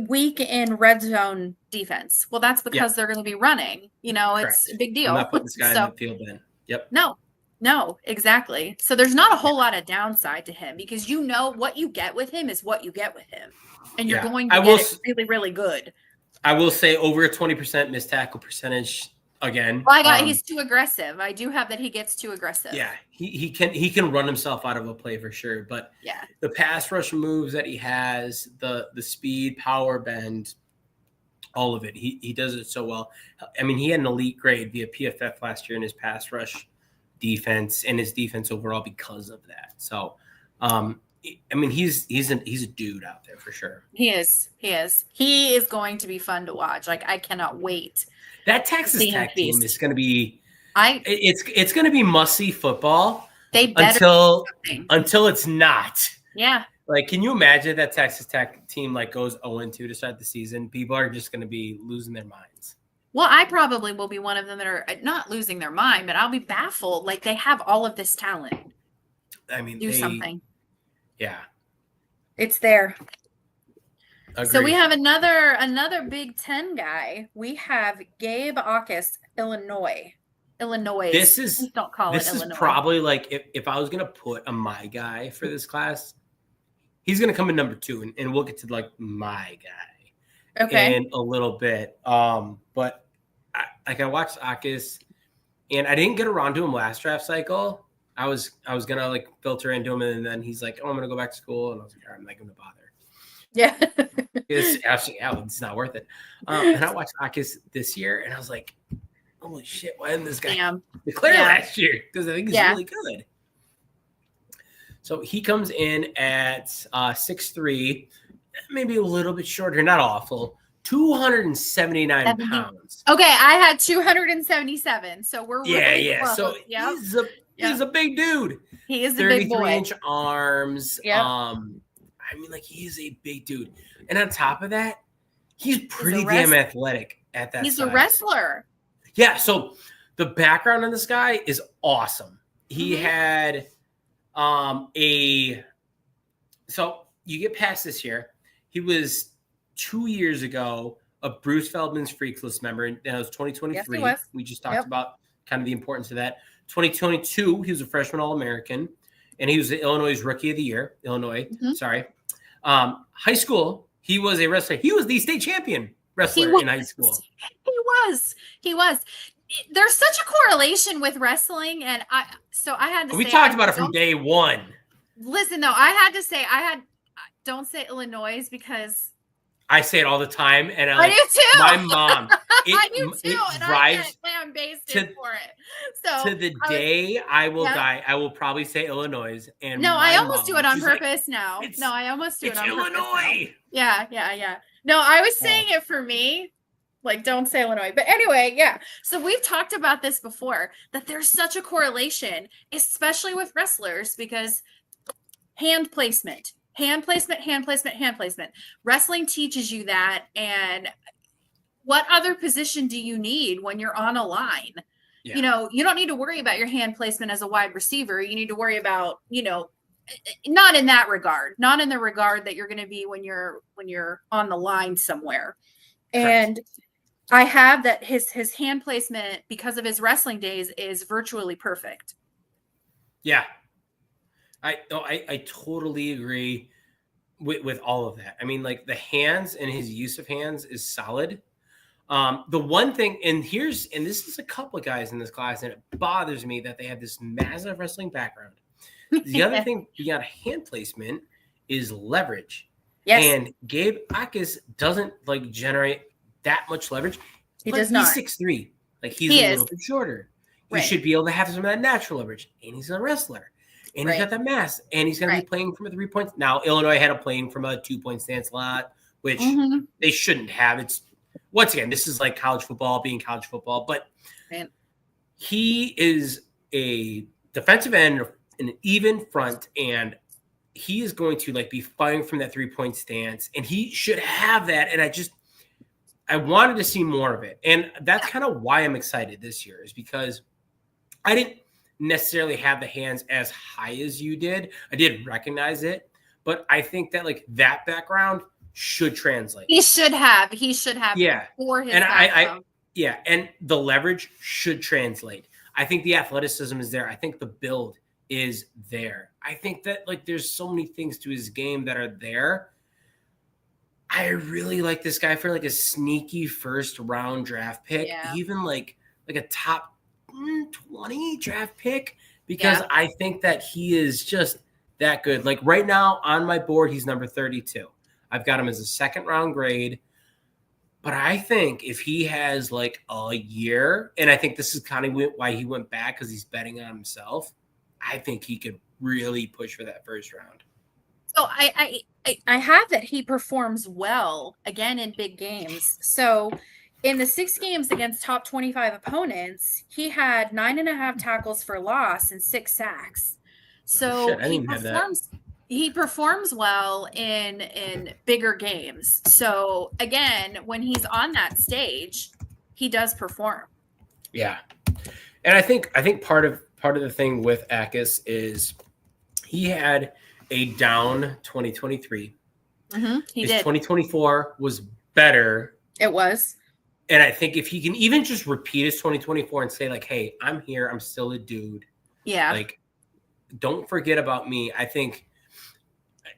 weak in red zone defense. Well, that's because they're going to be running. It's a big deal. I'm not putting this guy in the field then. Yep. No, exactly. So there's not a whole lot of downside to him because what you get with him is what you get with him. And you're going to get it really, really good. I will say over a 20% missed tackle percentage again. Well, he's too aggressive. I do have that he gets too aggressive. Yeah, he can run himself out of a play for sure. But the pass rush moves that he has, the speed, power, bend, all of it, he does it so well. I mean, he had an elite grade via PFF last year in his pass rush defense and his defense overall because of that. So, I mean, he's a dude out there for sure. He is. He is going to be fun to watch. Like I cannot wait. That Texas Tech team is going to be. It's going to be must-see football. Until it's not. Yeah. Like, can you imagine that Texas Tech team goes 0-2 to start the season? People are just going to be losing their minds. Well, I probably will be one of them that are not losing their mind, but I'll be baffled. Like they have all of this talent. I mean, do something. Yeah. It's there. Agreed. So we have another Big Ten guy. We have Gabe Aukus, Illinois. This is Illinois. Probably if I was gonna put a my guy for this class, he's gonna come in number 2, and we'll get to my guy in a little bit. But I watched Aukus, and I didn't get around to him last draft cycle. I was gonna filter into him, and then he's like, "Oh, I'm gonna go back to school," and I was like, "I'm not gonna bother." Yeah, it's absolutely it's not worth it. And I watched Aukus this year, and I was like, "Holy shit! Why didn't this guy declare last year? Because I think he's really good." So he comes in at 6'3", maybe a little bit shorter, not awful. 279 pounds. Okay, I had 277, so we're really close. So he's a big dude. He is a big boy. 33-inch arms. Yep. I mean, he is a big dude. And on top of that, he's pretty damn athletic at that size. He's a wrestler. Yeah, so the background on this guy is awesome. He had so you get past this year. He was 2 years ago a Bruce Feldman's Freaks List member, and that was 2023. Yes, he was. We just talked about kind of the importance of that. 2022, he was a freshman All-American, and he was the Illinois Rookie of the Year. High school, he was a wrestler. He was the state champion wrestler in high school. He was. There's such a correlation with wrestling, and I had to. We talked about it from day one. Listen, though, I had to say don't say Illinois because I say it all the time, and I do too. My mom, I do too, it and drives I get lambasted for it. So to the day I will die, I will probably say Illinois. And no, I almost do it on purpose now. No, I almost do it on purpose. It's Illinois. Yeah. No, I was saying it for me. Like, don't say Illinois. But anyway, yeah. So we've talked about this before, that there's such a correlation, especially with wrestlers, because hand placement. Wrestling teaches you that. And what other position do you need when you're on a line? Yeah. You don't need to worry about your hand placement as a wide receiver. You need to worry about, not in that regard, not in the regard that you're going to be when you're on the line somewhere. Correct. And I have that his hand placement, because of his wrestling days, is virtually perfect. Yeah. I totally agree with all of that. I mean, like, the hands and his use of hands is solid. The one thing, and this is a couple of guys in this class, and it bothers me that they have this massive wrestling background. The other thing beyond hand placement is leverage. Yes. And Gabe Akis doesn't generate that much leverage. He does not. He's 6'3". He's a little bit shorter. He should be able to have some of that natural leverage. And he's a wrestler. And he's got that mass. And he's going to be playing from a 3 points. Now, Illinois had him playing from a 2-point stance a lot, which they shouldn't have. It's, once again, this is like college football being college football. But he is a defensive end, an even front, and he is going to be firing from that 3-point stance. And he should have that. And I wanted to see more of it. And that's kind of why I'm excited this year, is because I didn't necessarily have the hands as high as you did. I did recognize it, but I think that that background should translate. He should have for his background. And the leverage should translate. I think the athleticism is there. I think the build is there. I think that there's so many things to his game that are there. I really like this guy for a sneaky first round draft pick, even a top 20 draft pick, because I think that he is just that good. Right now on my board, he's number 32. I've got him as a second round grade, but I think if he has a year, and I think this is kind of why he went back, because he's betting on himself, I think he could really push for that first round. So I have that he performs well again in big games. So in the 6 games against top 25 opponents, he had 9.5 tackles for loss and 6 sacks. So he performs well in bigger games. So again, when he's on that stage, he does perform. Yeah. And I think part of the thing with Akis is he had a down 2023. He did. 2024 was better. It was. And I think if he can even just repeat his 2024 and say hey, I'm here, I'm still a dude. Yeah. Don't forget about me. I think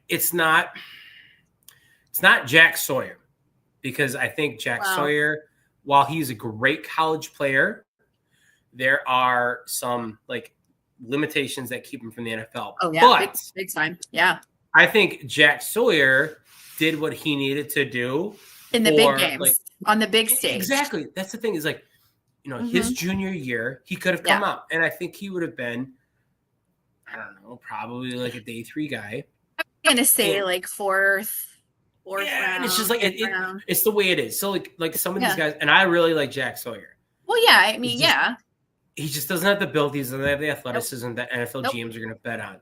it's not Jack Sawyer, because I think Jack Sawyer, while he's a great college player, there are some limitations that keep him from the NFL. Oh yeah, but big time. Yeah. I think Jack Sawyer did what he needed to do in the big games, on the big stage. Exactly. That's the thing, is his junior year, he could have come out, and I think he would have been, I don't know, probably a day 3 guy. I'm gonna say fourth round. And it's just it's the way it is. So some of these guys, and I really like Jack Sawyer. Well, yeah, I mean, he just doesn't have the build. He doesn't have the athleticism that NFL GMs are going to bet on.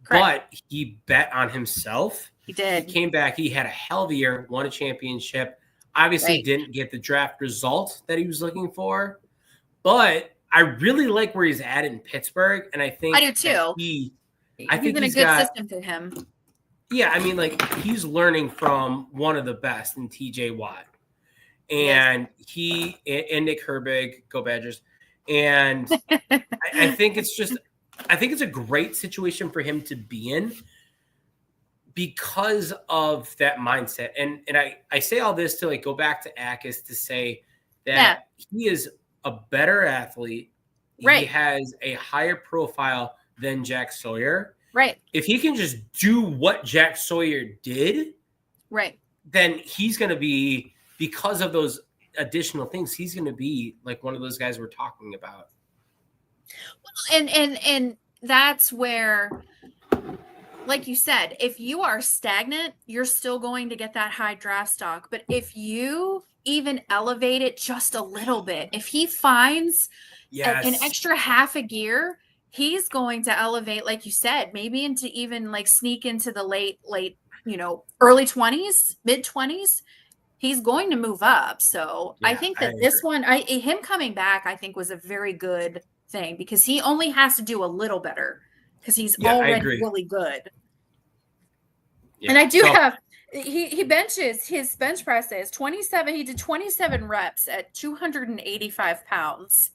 Correct. But he bet on himself. He did. He came back. He had a hell of a year, won a championship. Obviously didn't get the draft result that he was looking for. But I really like where he's at in Pittsburgh, and I think I do too. I He's think in a he's good got, system for him. yeah, I mean, like he's learning from one of the best in TJ Watt, Yes. and he and Nick Herbig, go Badgers, and I think it's a great situation for him to be in because of that mindset. And I say all this to like go back to Akis to say that he is a better athlete. Right. He has a higher profile than Jack Sawyer. Right. If he can just do what Jack Sawyer did, right, then he's going to be, because of those additional things, he's going to be like one of those guys we're talking about. And that's where, like you said, if you are stagnant, you're still going to get that high draft stock. But if you even elevate it just a little bit, if he finds an extra half a gear, he's going to elevate, like you said, maybe into even like sneak into the late, early 20s, mid 20s. He's going to move up. So I think that this one, him coming back, I think was a very good thing because he only has to do a little better because he's already really good. Yeah. And I do have, he benches, his bench press is 27. He did 27 reps at 285 pounds.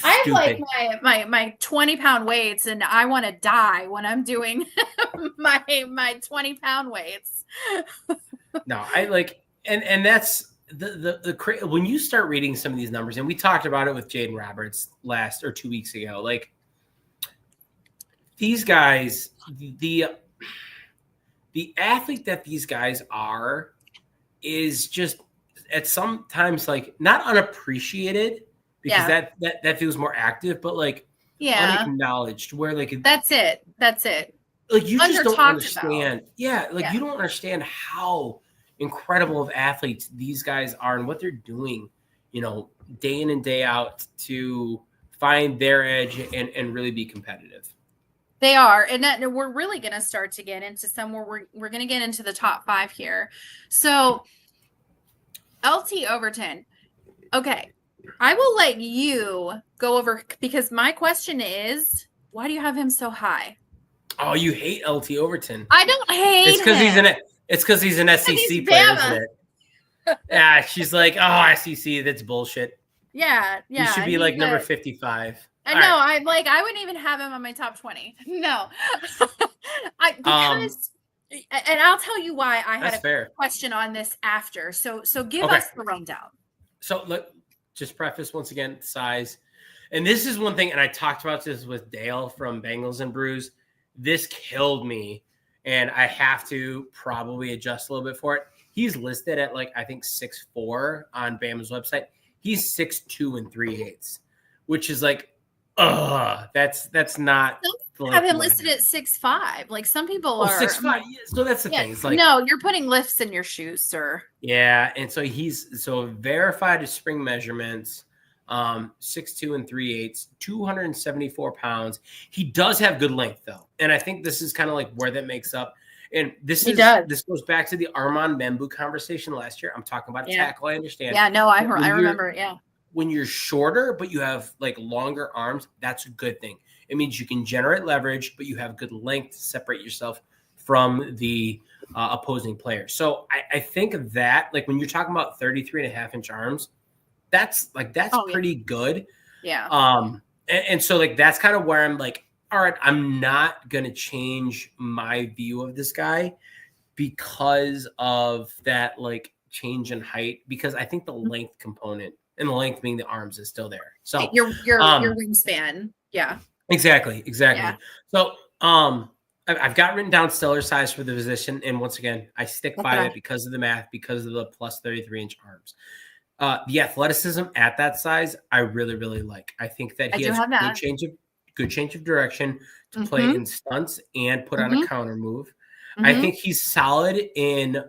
I have like my 20-pound weights, and I want to die when I'm doing my 20-pound weights. No, I like, and that's the when you start reading some of these numbers, and we talked about it with Jaden Roberts 2 weeks ago. Like these guys, the athlete that these guys are is just at sometimes like not unappreciated. Because that feels more active, but like unacknowledged, where like that's it. Like you just don't understand. You don't understand how incredible of athletes these guys are and what they're doing, day in and day out to find their edge and really be competitive. They are, and we're really going to start to get into some where we're going to get into the top 5 here. So, LT Overton, okay. I will let you go over because my question is, why do you have him so high? Oh, you hate LT Overton. I don't hate It's because he's an SEC player, isn't it? Yeah, she's like, oh, SEC, that's bullshit. Yeah. You should be like number 55. I know. Right. I wouldn't even have him on my top 20. No. Because and I'll tell you why I had a question on this after. So give us the rundown. So look, just preface once again, size. And this is one thing, and I talked about this with Dale from Bengals and Brews. This killed me, and I have to probably adjust a little bit for it. He's listed at I think 6'4" on Bama's website. He's 6'2" 3/8, which is that's not. Some have him listed at 6'5". Like some people are 6'5". Yeah, so that's the thing. It's no, you're putting lifts in your shoes, sir. Yeah, and so he's verified his spring measurements, 6'2" 3/8, 274 pounds. He does have good length though, and I think this is kind of like where that makes up. And this goes back to the Armand Membu conversation last year. I'm talking about a tackle. I understand. Yeah, no, I remember it. Yeah. When you're shorter, but you have longer arms, that's a good thing. It means you can generate leverage, but you have good length to separate yourself from the opposing player. So I think that when you're talking about 33.5-inch arms, that's pretty good. Yeah. And so that's kind of where I'm all right, I'm not going to change my view of this guy because of that change in height, because I think the length component, and the length being the arms, is still there. So your wingspan. Yeah. Exactly. Yeah. So I've got written down stellar size for the position. And once again, I stick by it because of the math, because of the plus 33-inch arms. The athleticism at that size, I really, really like. I think that he has good change of direction to play in stunts and put on a counter move. I think he's solid in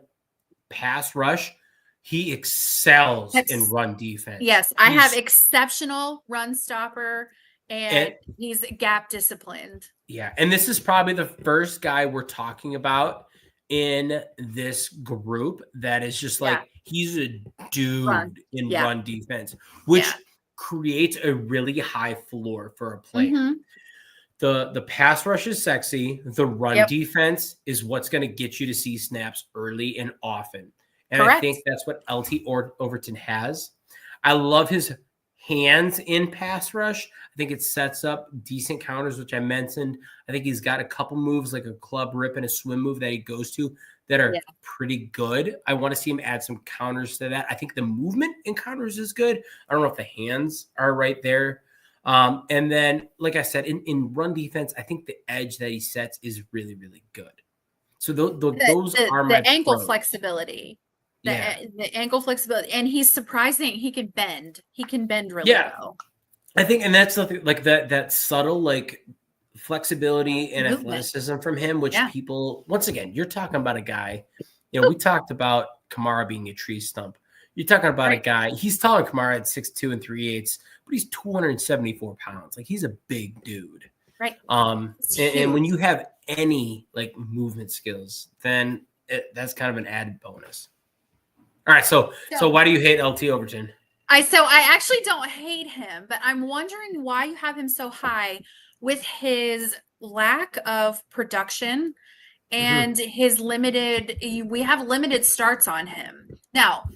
pass rush. He excels in run defense. Yes, I have exceptional run stopper, and he's gap disciplined. Yeah, and this is probably the first guy we're talking about in this group that is just he's a dude in run defense, which creates a really high floor for a player. Mm-hmm. The pass rush is sexy. The run Yep. defense is what's going to get you to see snaps early and often. And I Correct. think that's what LT Overton has. I love his hands in pass rush. I think it sets up decent counters, which I mentioned. I think he's got a couple moves like a club rip and a swim move that he goes to that are pretty good. I want to see him add some counters to that. I think the movement in counters is good. I don't know if the hands are right there. And then, like I said, in run defense, I think the edge that he sets is really, really good. So those are my ankle pros. Flexibility. The ankle flexibility, and he's surprising. He can bend. He can bend really well. I think, and that's something like that subtle like flexibility and athleticism from him, which people, once again, you're talking about a guy. You know, we talked about Kamara being a tree stump. You're talking about a guy. He's taller than Kamara at 6'2" and 3/8, but he's 274 pounds. Like, he's a big dude. Right. And when you have any like movement skills, then that's kind of an added bonus. All right, so why do you hate LT Overton? I actually don't hate him, but I'm wondering why you have him so high with his lack of production and his limited. We have limited starts on him. Now,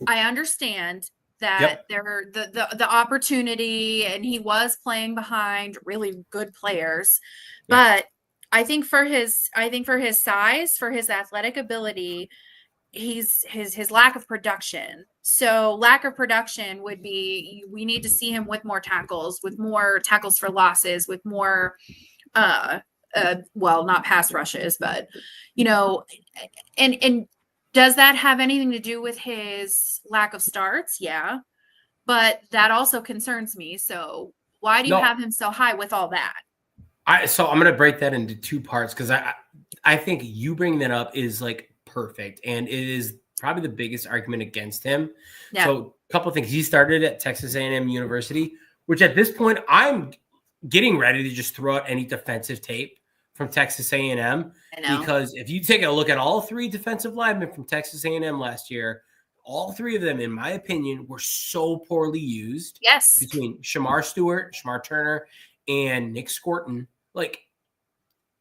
I understand that there the opportunity, and he was playing behind really good players, but I think for his size, for his athletic ability, his lack of production. So lack of production would be, we need to see him with more tackles for losses, with more well, not pass rushes, but and does that have anything to do with his lack of starts? Yeah, but that also concerns me. So why do you have him so high with all that? So I'm going to break that into two parts, because I think you bringing that up is like perfect, and it is probably the biggest argument against him. Yeah. So a couple of things. He started at Texas A&M University, which at this point I'm getting ready to just throw out any defensive tape from Texas A&M, because if you take a look at all three defensive linemen from Texas A&M last year, all three of them, in my opinion, were so poorly used. Yes. Between Shamar Stewart, Shamar Turner, and Nick Scorton, like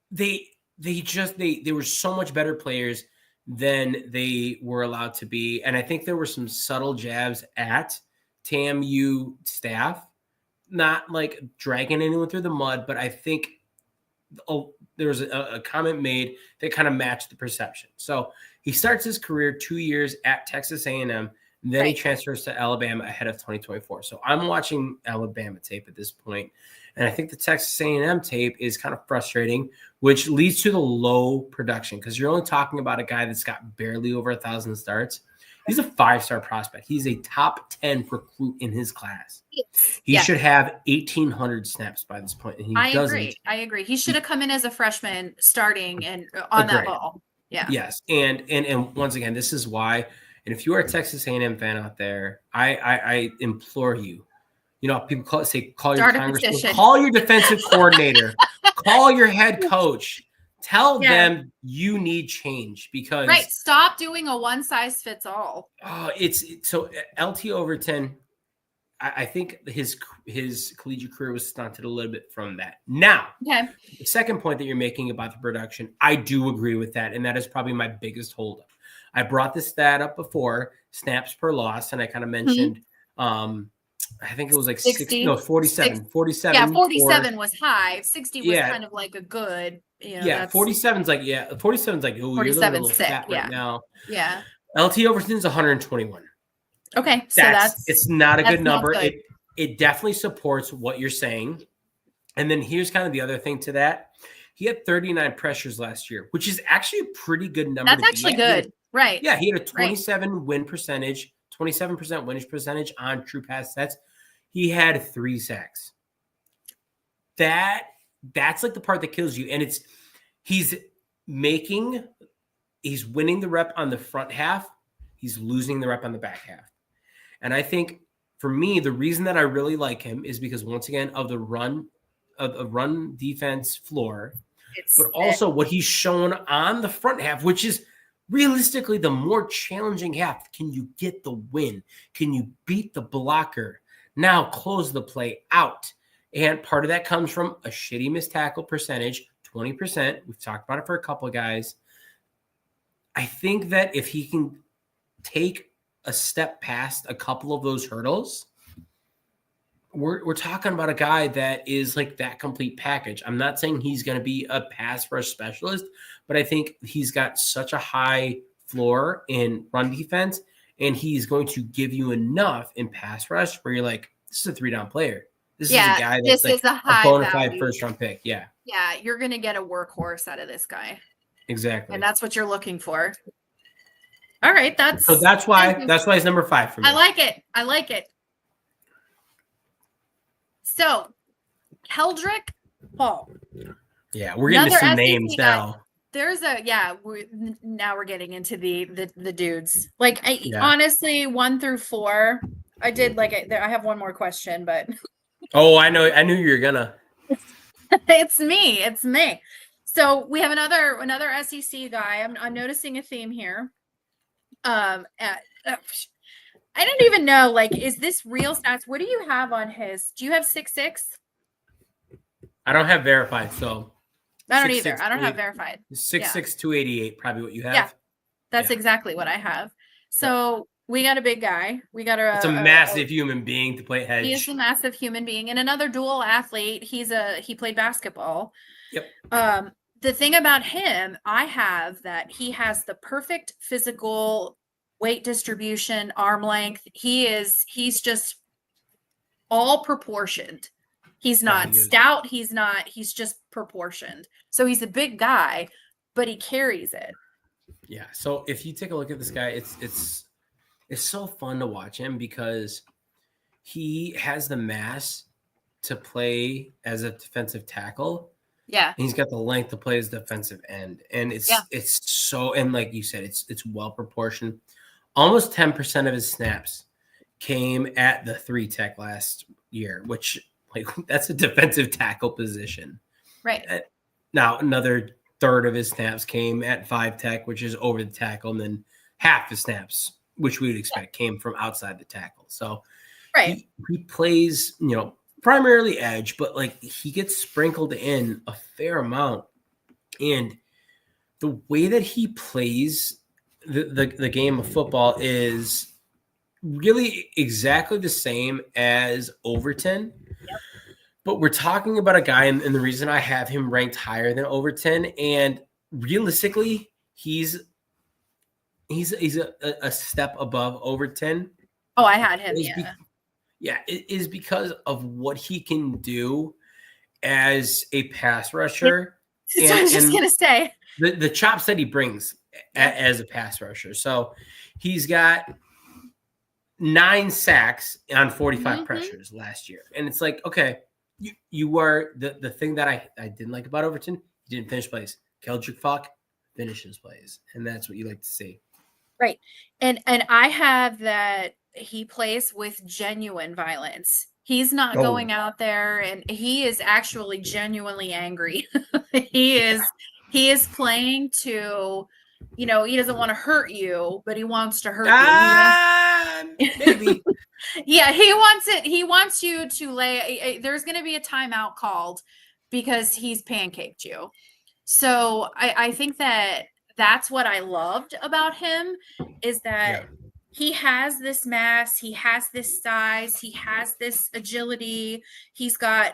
they were so much better players than they were allowed to be. And I think there were some subtle jabs at TAMU staff, not like dragging anyone through the mud, but I think there was a comment made that kind of matched the perception. So he starts his career 2 years at Texas A&M, and then he transfers to Alabama ahead of 2024. So I'm watching Alabama tape at this point, and I think the Texas A&M tape is kind of frustrating, which leads to the low production, because you're only talking about a guy that's got barely over 1,000 starts. He's a 5-star prospect. He's a top 10 recruit in his class. He should have 1,800 snaps by this point, and he doesn't. I agree. He should have come in as a freshman, starting and on that ball. Yeah. Yes, and once again, this is why. And if you are a Texas A&M fan out there, I implore you. You know, people call your congressman, call your defensive coordinator, call your head coach. Tell them you need change, because stop doing a one size fits all. So LT Overton, I think his collegiate career was stunted a little bit from that. Now, the second point that you're making about the production, I do agree with that, and that is probably my biggest holdup. I brought this stat up before, snaps per loss, and I kind of mentioned I think it was like 60, no, 47. 47. Yeah, 47 was high. 60 was kind of like a good, 47's like, 47's like, oh, you're a little fat right now. Yeah. LT Overton's 121. Okay. So it's not a good number. It definitely supports what you're saying. And then here's kind of the other thing to that. He had 39 pressures last year, which is actually a pretty good number. That's actually good. Right. Yeah. He had a 27% win percentage on true pass sets. He had 3 sacks. That's like the part that kills you. And he's winning the rep on the front half. He's losing the rep on the back half. And I think for me, the reason that I really like him is because, once again, of the run defense floor, but also what he's shown on the front half, which is realistically the more challenging half. Can you get the win? Can you beat the blocker? Now close the play out. And part of that comes from a shitty missed tackle percentage, 20%. We've talked about it for a couple of guys. I think that if he can take a step past a couple of those hurdles, we're talking about a guy that is like that complete package. I'm not saying he's going to be a pass rush specialist, but I think he's got such a high floor in run defense, and he's going to give you enough in pass rush where you're like, this is a 3-down player. This is a guy that's this like is a a high bona fide value first-round pick. Yeah, Yeah, you're going to get a workhorse out of this guy. exactly. And that's what you're looking for. All right, that's why he's number 5 for me. I like it. So, Keldrick Hall. Yeah, we're getting to some names now. There's now we're getting into the dudes. Like honestly, 1 through 4. I have one more question, but oh, I knew you were gonna. It's me. So we have another SEC guy. I'm noticing a theme here. I don't even know. Like, is this real stats? What do you have on his? Do you have 6'6"? I don't have verified, so I don't either. I don't have verified. 6'6", 288, probably what you have. Yeah, that's exactly what I have. So we got a big guy. We got it's a massive human being to play edge. He is a massive human being and another dual athlete. He played basketball. Yep. The thing about him, I have that he has the perfect physical weight distribution, arm length. He's just all proportioned. He's not stout. He's just proportioned. So he's a big guy, but he carries it. Yeah. So if you take a look at this guy, it's so fun to watch him because he has the mass to play as a defensive tackle. Yeah. And he's got the length to play as defensive end. And it's so, and like you said, it's well proportioned. Almost 10% of his snaps came at the 3 tech last year, which like that's a defensive tackle position. Right. Now another third of his snaps came at 5 tech, which is over the tackle, and then half the snaps, which we would expect, came from outside the tackle. So he plays, primarily edge, but like he gets sprinkled in a fair amount. And the way that he plays the game of football is really exactly the same as Overton. Yep. But we're talking about a guy, and the reason I have him ranked higher than Overton, and realistically, he's a step above Overton. Oh, I had him, it is because of what he can do as a pass rusher. So I was just going to say. The chops that he brings as a pass rusher. So he's got 9 sacks on 45 pressures last year. And it's like, okay, you are the thing that I didn't like about Overton, he didn't finish plays. Keldrick Falk finishes plays. And that's what you like to see. Right. And I have that he plays with genuine violence. He's not going out there, and he is actually genuinely angry. He is playing to, he doesn't want to hurt you, but he wants to hurt you. Maybe. Yeah, he wants it. He wants you to there's going to be a timeout called because he's pancaked you. So I think that's what I loved about him is that he has this mass, he has this size, he has this agility, he's got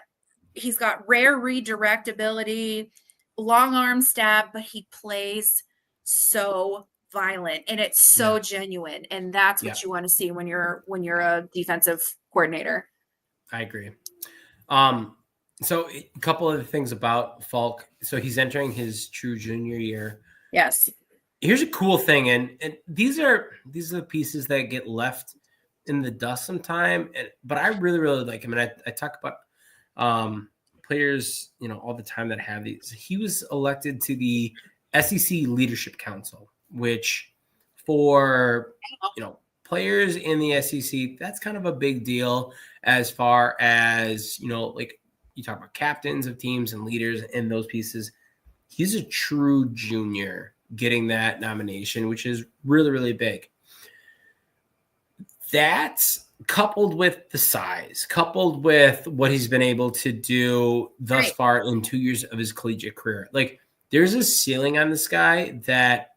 rare redirect ability, long arm stab, but he plays so violent and it's so genuine, and that's what you want to see when you're a defensive coordinator. I agree. So a couple of the things about Falk. So he's entering his true junior year. Yes. Here's a cool thing, and these are the pieces that get left in the dust sometime. But I really, really like him, and I talk about players, all the time that have these. He was elected to the SEC Leadership Council, which for players in the SEC, that's kind of a big deal as far as like you talk about captains of teams and leaders in those pieces. He's a true junior getting that nomination, which is really, really big. That's coupled with the size, coupled with what he's been able to do thus far in 2 years of his collegiate career. Like, there's a ceiling on this guy that,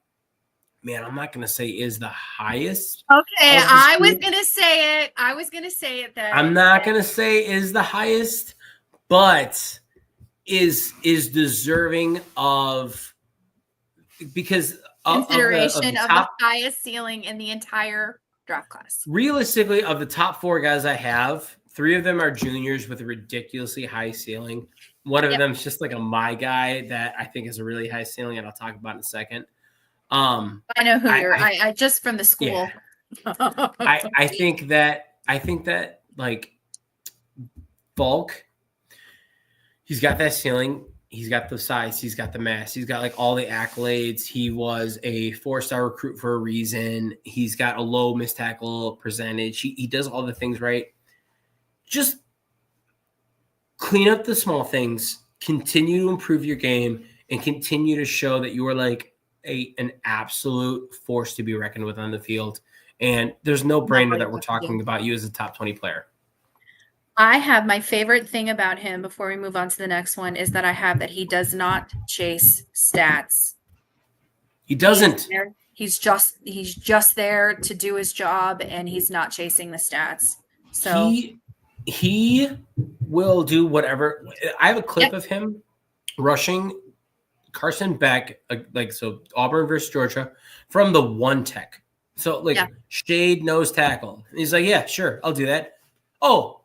man, I'm not going to say is the highest. Okay, I was going to say it. Then. I'm not going to say is the highest, but is deserving of, because consideration of the highest ceiling in the entire draft class. Realistically, of the top 4 guys I have, 3 of them are juniors with a ridiculously high ceiling. One of them is just like my guy that I think has a really high ceiling, and I'll talk about in a second. I know who you're. I just from the school. Yeah. I think that like Bulk, he's got that ceiling. He's got the size. He's got the mass. He's got like all the accolades. He was a 4-star recruit for a reason. He's got a low missed tackle percentage. He does all the things right. Just clean up the small things. Continue to improve your game and continue to show that you are like an absolute force to be reckoned with on the field. And there's no brainer that we're talking about you as a top 20 player. I have my favorite thing about him before we move on to the next one is that I have that he does not chase stats. He doesn't. He's just there to do his job, and he's not chasing the stats. So he will do whatever. I have a clip of him rushing Carson Beck, so Auburn versus Georgia, from the 1 tech. So shade nose tackle. He's like, yeah, sure, I'll do that. Oh,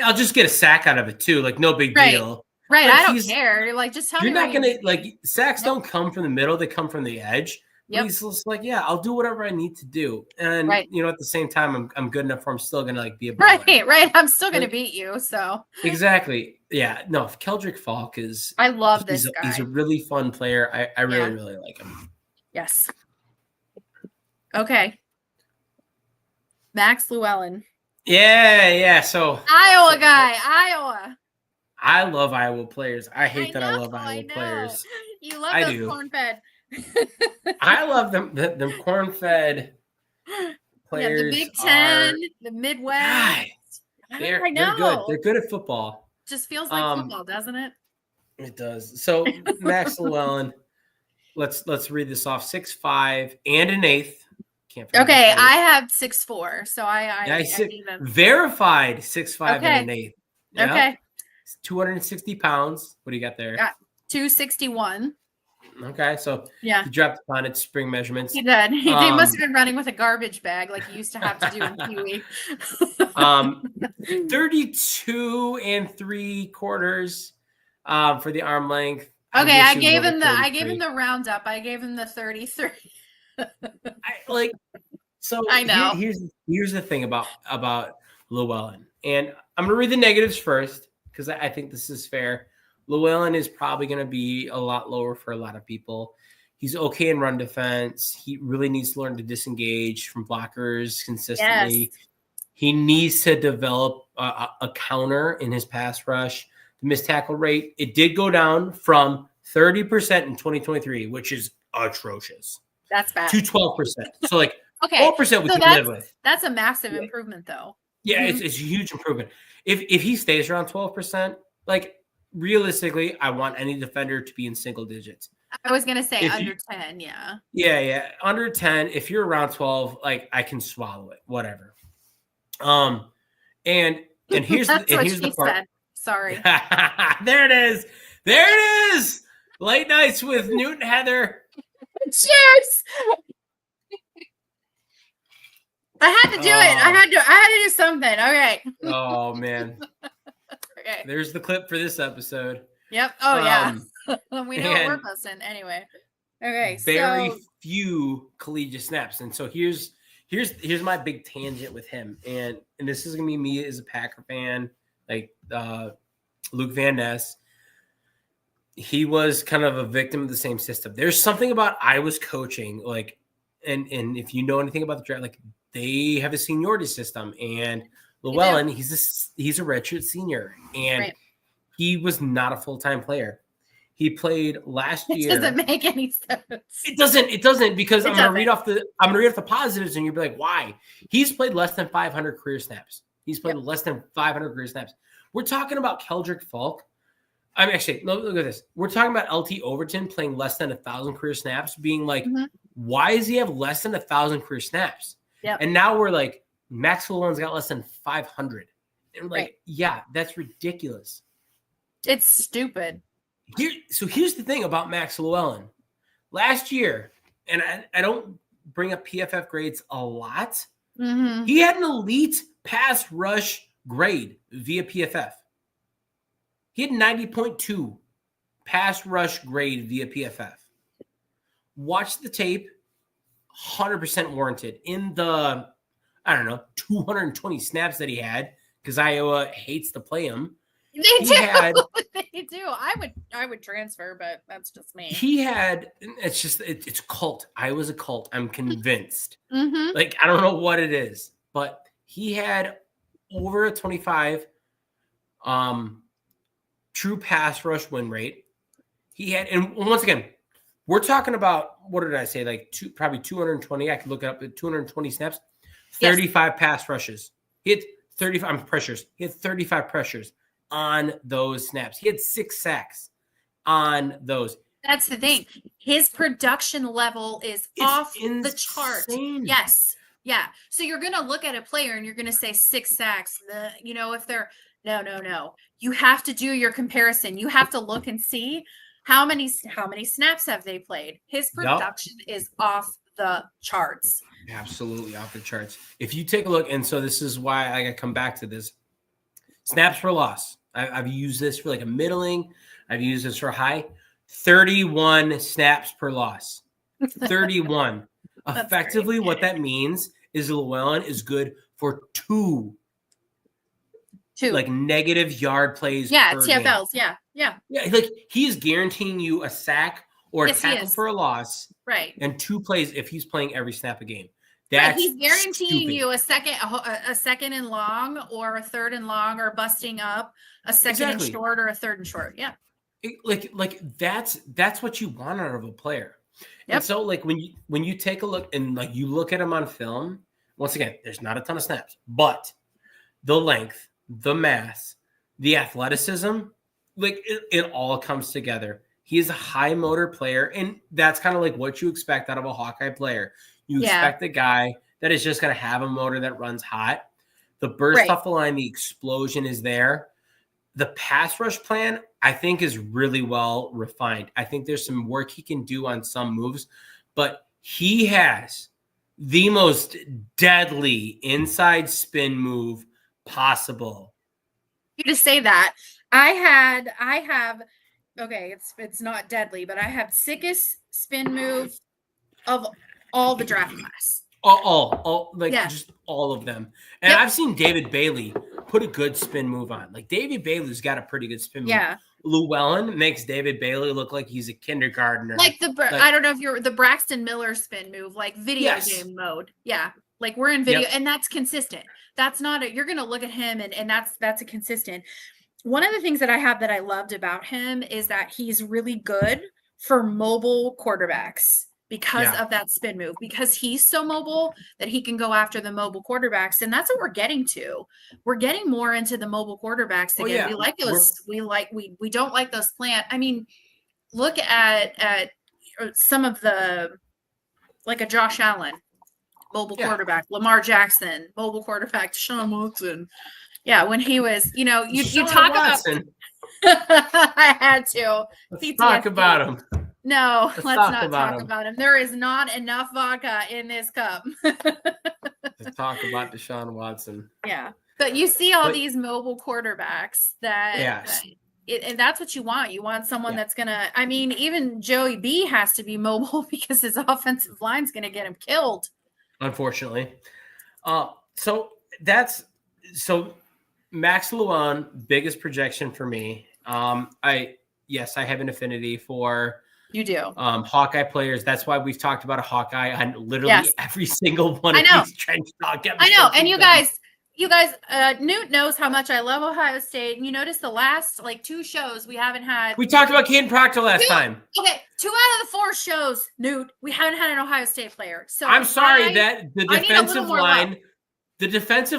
I'll just get a sack out of it too. Like, no big deal. Right. Like, I don't care. Like, just tell me. You're not going to sacks don't come from the middle. They come from the edge. Yep. He's just like, yeah, I'll do whatever I need to do. And, at the same time, I'm good enough where I'm still going to be a baller. Right. I'm still going to beat you. So exactly. Yeah. No, Keldrick Falk is. I love this guy. He's a really fun player. I really, really like him. Yes. Okay. Max Llewellyn. Yeah. So Iowa guy. Iowa. I love Iowa players. I hate that I love Iowa players. You love those corn-fed. I love them corn-fed players. Yeah, the Big Ten, the Midwest. They're good. They're good at football. Just feels like football, doesn't it? It does. So Max Llewellyn, let's read this off. 6'5" and an eighth. Okay, I have 6'4", so I verified 6'5" and an eighth. Yep. Okay. 260 pounds. What do you got there? Got 261. Okay, so he dropped upon its spring measurements. He did. He must have been running with a garbage bag like he used to have to do in Pee Wee. 32 3/4 for the arm length. Okay, I gave him the roundup. I gave him the 33. I know. Here's the thing about Llewellyn, and I'm gonna read the negatives first because I think this is fair. Llewellyn is probably going to be a lot lower for a lot of people. He's okay in run defense. He really needs to learn to disengage from blockers consistently. Yes. He needs to develop a counter in his pass rush. The missed tackle rate, it did go down from 30% in 2023, which is atrocious. That's bad. To 12%. So 12% we can live with. That's a massive improvement though. Yeah, it's a huge improvement. If he stays around 12%, realistically, I want any defender to be in single digits. I was going to say under 10, yeah. Yeah. Under 10, if you're around 12, I can swallow it, whatever. And here's the part. Said. Sorry. There it is. Late nights with Newt and Heather. Cheers. I had to do it. I had to do something. All right. Oh man. Okay. There's the clip for this episode. Yep. Oh yeah. We know what we're posting anyway. Okay. Very few collegiate snaps, and so here's my big tangent with him, and this is gonna be me as a Packer fan, Luke Van Ness. He was kind of a victim of the same system. There's something about Iowa's coaching, and if you know anything about the draft, they have a seniority system, and Llewellyn, he's a redshirt senior, and he was not a full-time player. He played last It year. doesn't make any sense. It doesn't because I'm gonna read off the positives and you'll be like, why? He's played less than 500 career snaps. He's played less than 500 career snaps. We're talking about Keldrick Falk. I mean, actually, look at this. We're talking about LT Overton playing less than 1,000 career snaps, being like, why does he have less than 1,000 career snaps? Yep. And now we're like, Max Llewellyn's got less than 500. And we're like, yeah, that's ridiculous. It's stupid. So here's the thing about Max Llewellyn. Last year, and I don't bring up PFF grades a lot, he had an elite pass rush grade via PFF. He had 90.2 pass rush grade via PFF. Watch the tape, 100% warranted. In the, 220 snaps that he had, because Iowa hates to play him. They do. They do. I would transfer, but that's just me. He had, it's cult. Iowa's a cult. I'm convinced. Mm-hmm. I don't know what it is, but he had over a 25 true pass rush win rate. He had, and once again, we're talking about, what did I say? Probably 220. I could look it up at 220 snaps, 35 pass rushes. He had 35 pressures. He had 35 pressures on those snaps. He had 6 sacks on those. That's the thing. His production level is off the chart. Yes. Yeah. So you're going to look at a player and you're going to say 6 sacks. If they're no. You have to do your comparison. You have to look and see how many snaps have they played. His production is off the charts. Absolutely off the charts. If you take a look, and so this is why I come back to this. Snaps per loss. I've used this for a middling. I've used this for high. 31 snaps per loss. 31. Effectively, what that means is Llewellyn is good for 2 negative yard plays. Yeah, per TFLs. game. Yeah. He is guaranteeing you a sack or a tackle for a loss. Right. And 2 plays if he's playing every snap a game. He's guaranteeing you a second and long, or a third and long, or busting up a second and short, or a third and short. Yeah. That's what you want out of a player. Yep. And so when you take a look and you look at him on film, once again, there's not a ton of snaps, but the length, the mass, the athleticism, it all comes together. He is a high motor player, and that's kind of what you expect out of a Hawkeye player. You expect a guy that is just going to have a motor that runs hot. The burst off the line, the explosion is there. The pass rush plan, I think, is really well refined. I think there's some work he can do on some moves, but he has the most deadly inside spin move possible. You just say that. I have okay, it's not deadly, but I have sickest spin move of all the draft class. Just all of them. And I've seen David Bailey put a good spin move on. David Bailey's got a pretty good spin move. Yeah. Llewellyn makes David Bailey look like he's a kindergartner. I don't know if you're the Braxton Miller spin move, video game mode. Yeah. We're in video, and that's consistent. That's not you're going to look at him and that's a consistent. One of the things that I have that I loved about him is that he's really good for mobile quarterbacks because of that spin move, because he's so mobile that he can go after the mobile quarterbacks. And that's what we're getting to. We're getting more into the mobile quarterbacks again. We like those. We don't like those plant. I mean, look at some of the, a Josh Allen mobile quarterback, Lamar Jackson mobile quarterback, Deshaun Watson. Yeah, when he was, you talk Watson. about. I had to. Let's talk about him. No, let's not talk about him. There is not enough vodka in this cup. Let's talk about Deshaun Watson. Yeah, but you see all these mobile quarterbacks and that's what you want. You want someone that's gonna. I mean, even Joey B has to be mobile because his offensive line's gonna get him killed. Unfortunately, so Max Llewellyn, biggest projection for me. I have an affinity for Hawkeye players. That's why we've talked about a Hawkeye on literally every single one of these trench talk episodes. I know, and you guys, You guys, Newt knows how much I love Ohio State. And you notice the last like 2 shows we haven't had. We talked about Caden Proctor last time. Okay, 2 out of the 4 shows, Newt, we haven't had an Ohio State player. So I'm sorry that the defensive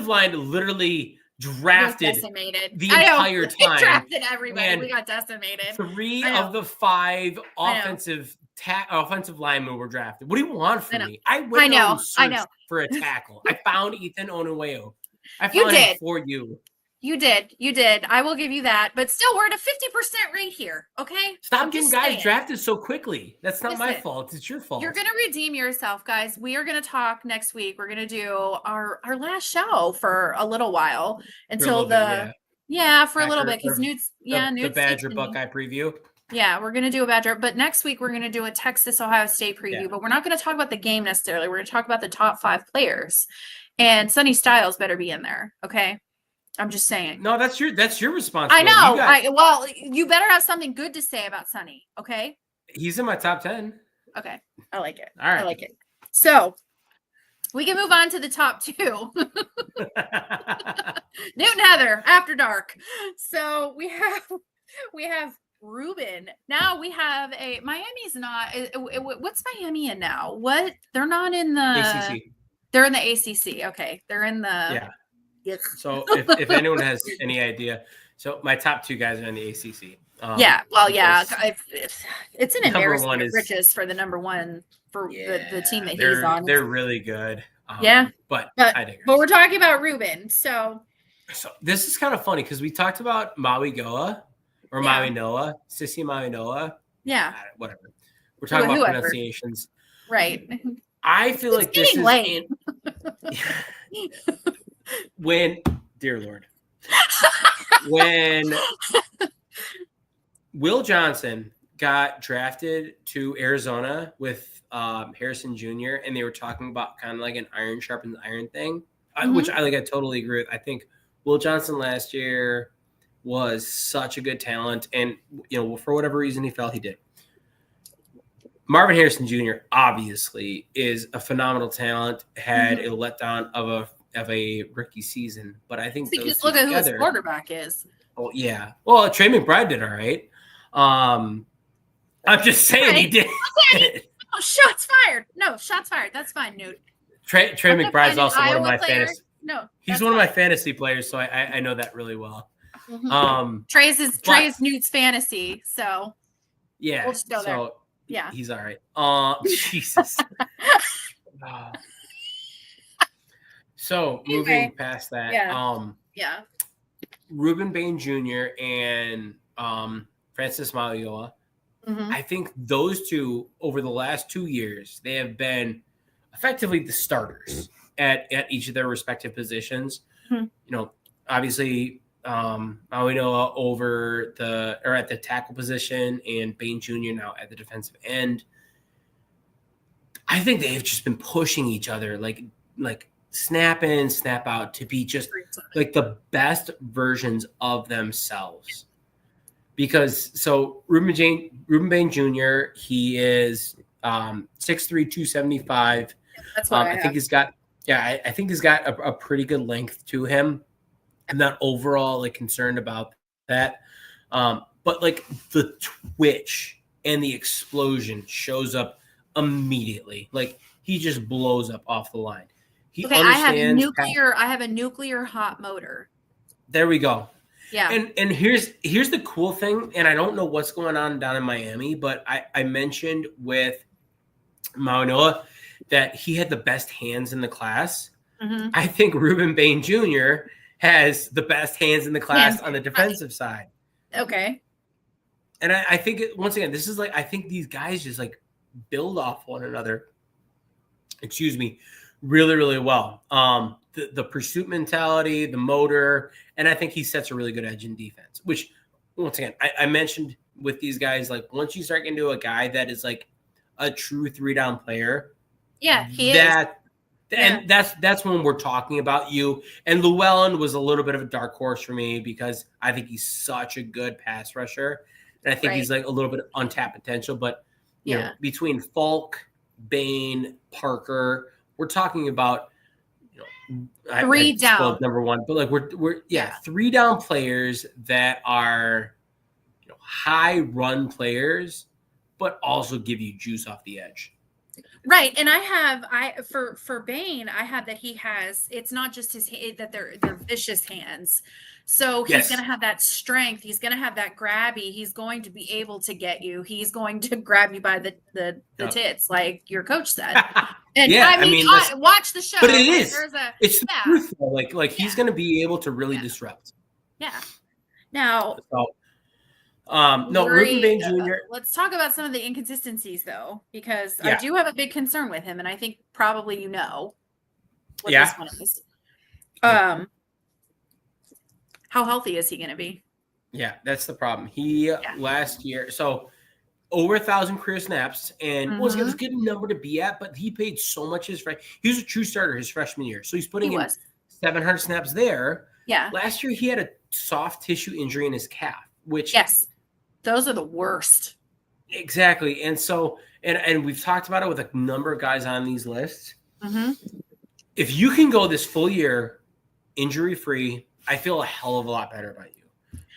line, literally drafted the entire time. It drafted everybody. And we got decimated. 3 of the 5 offensive linemen were drafted. What do you want from me? I went out and searched for a tackle. I found Ethan Onueyo. I found him for you. You did. I will give you that. But still, we're at a 50% rate here. Okay. Stop getting guys drafted so quickly. That's not my fault. It's your fault. You're going to redeem yourself, guys. We are going to talk next week. We're going to do our last show for a little while until for a little bit. Because Newt's the Badger Buckeye preview. Yeah, we're going to do a Badger. But next week, we're going to do a Texas Ohio State preview. Yeah. But we're not going to talk about the game necessarily. We're going to talk about the top 5 players. And Sonny Styles better be in there. Okay. I'm just saying. No, that's your responsibility. I know. You better have something good to say about Sonny. Okay. He's in my top 10. Okay. I like it. All right. I like it. So we can move on to the top 2. Newt and Heather after dark. So we have Ruben. Now we have Miami's not. What's Miami in now? What? They're not in the ACC. They're in the ACC. Okay. They're in the So if anyone has any idea, so my top 2 guys are in the ACC. It's an embarrassment of riches for the number 1 for the team that he's on. They're really good. But we're talking about Ruben. So this is kind of funny because we talked about Maui Goa or Maui Noah, Sissy Maui Noah. Yeah, whatever. We're talking about pronunciations, right? I feel like this is late. Dear Lord, when Will Johnson got drafted to Arizona with Harrison Jr. and they were talking about kind of like an iron sharpens iron thing, which I totally agree with. I think Will Johnson last year was such a good talent, and for whatever reason he felt he did. Marvin Harrison Jr. obviously is a phenomenal talent. Had a letdown of a rookie season, but I think just look at who his quarterback is. Oh yeah, well Trey McBride did all right. I'm just saying he did. Okay. Oh, shots fired. No, shots fired. That's fine, Newt. Trey McBride's also one of my fantasy. No, he's one of my fantasy players, so I know that really well. Trey is Newt's fantasy, so yeah, we'll just go there. Yeah, he's all right. Jesus. So moving past that, Ruben Bain Jr. and Francis Malioa. I think those 2 over the last 2 years, they have been effectively the starters at each of their respective positions. Obviously Malioa at the tackle position and Bain Jr. now at the defensive end. I think they've just been pushing each other like snap in, snap out to be just like the best versions of themselves. Because Ruben Bain Jr., he is 6'3", 275. That's what I think he's got a pretty good length to him. I'm not overall concerned about that. But the twitch and the explosion shows up immediately. He just blows up off the line. I have a nuclear hot motor. There we go. Yeah. And here's the cool thing, and I don't know what's going on down in Miami, but I mentioned with Maunoa that he had the best hands in the class. I think Ruben Bain Jr. has the best hands in the class on the defensive side. Okay. And I think once again, this is I think these guys just build off one another. Excuse me. Really, really well. The pursuit mentality, the motor, and I think he sets a really good edge in defense, which once again, I mentioned with these guys, once you start getting to a guy that is a true 3-down player. Yeah, he is. And that's when we're talking about you. And Llewellyn was a little bit of a dark horse for me because I think he's such a good pass rusher. And I think he's a little bit of untapped potential. But you know, between Falk, Bain, Parker, we're talking about Three I down. spoke number one, but like we're Yeah. 3 down players that are high run players, but also give you juice off the edge. Right, and for Bane, I have that he has. It's not just that they're vicious hands. So he's going to have that strength. He's going to have that grabby. He's going to be able to get you. He's going to grab you by the tits, like your coach said. And yeah, I mean watch the show. But it is. It's the yeah. truth, though. Like he's going to be able to really disrupt. Yeah. Now. So, no, Ruben Bane Jr. Let's talk about some of the inconsistencies, though, because I do have a big concern with him, and I think probably what this one is. How healthy is he going to be? Yeah, that's the problem. He last year, so over 1,000 career snaps, and was a good number to be at, but he played so much he was a true starter his freshman year, so he's putting in 700 snaps there. Yeah. Last year he had a soft tissue injury in his calf, which those are the worst. Exactly. And so, and we've talked about it with a number of guys on these lists. Mm-hmm. If you can go this full year injury-free, I feel a hell of a lot better about you.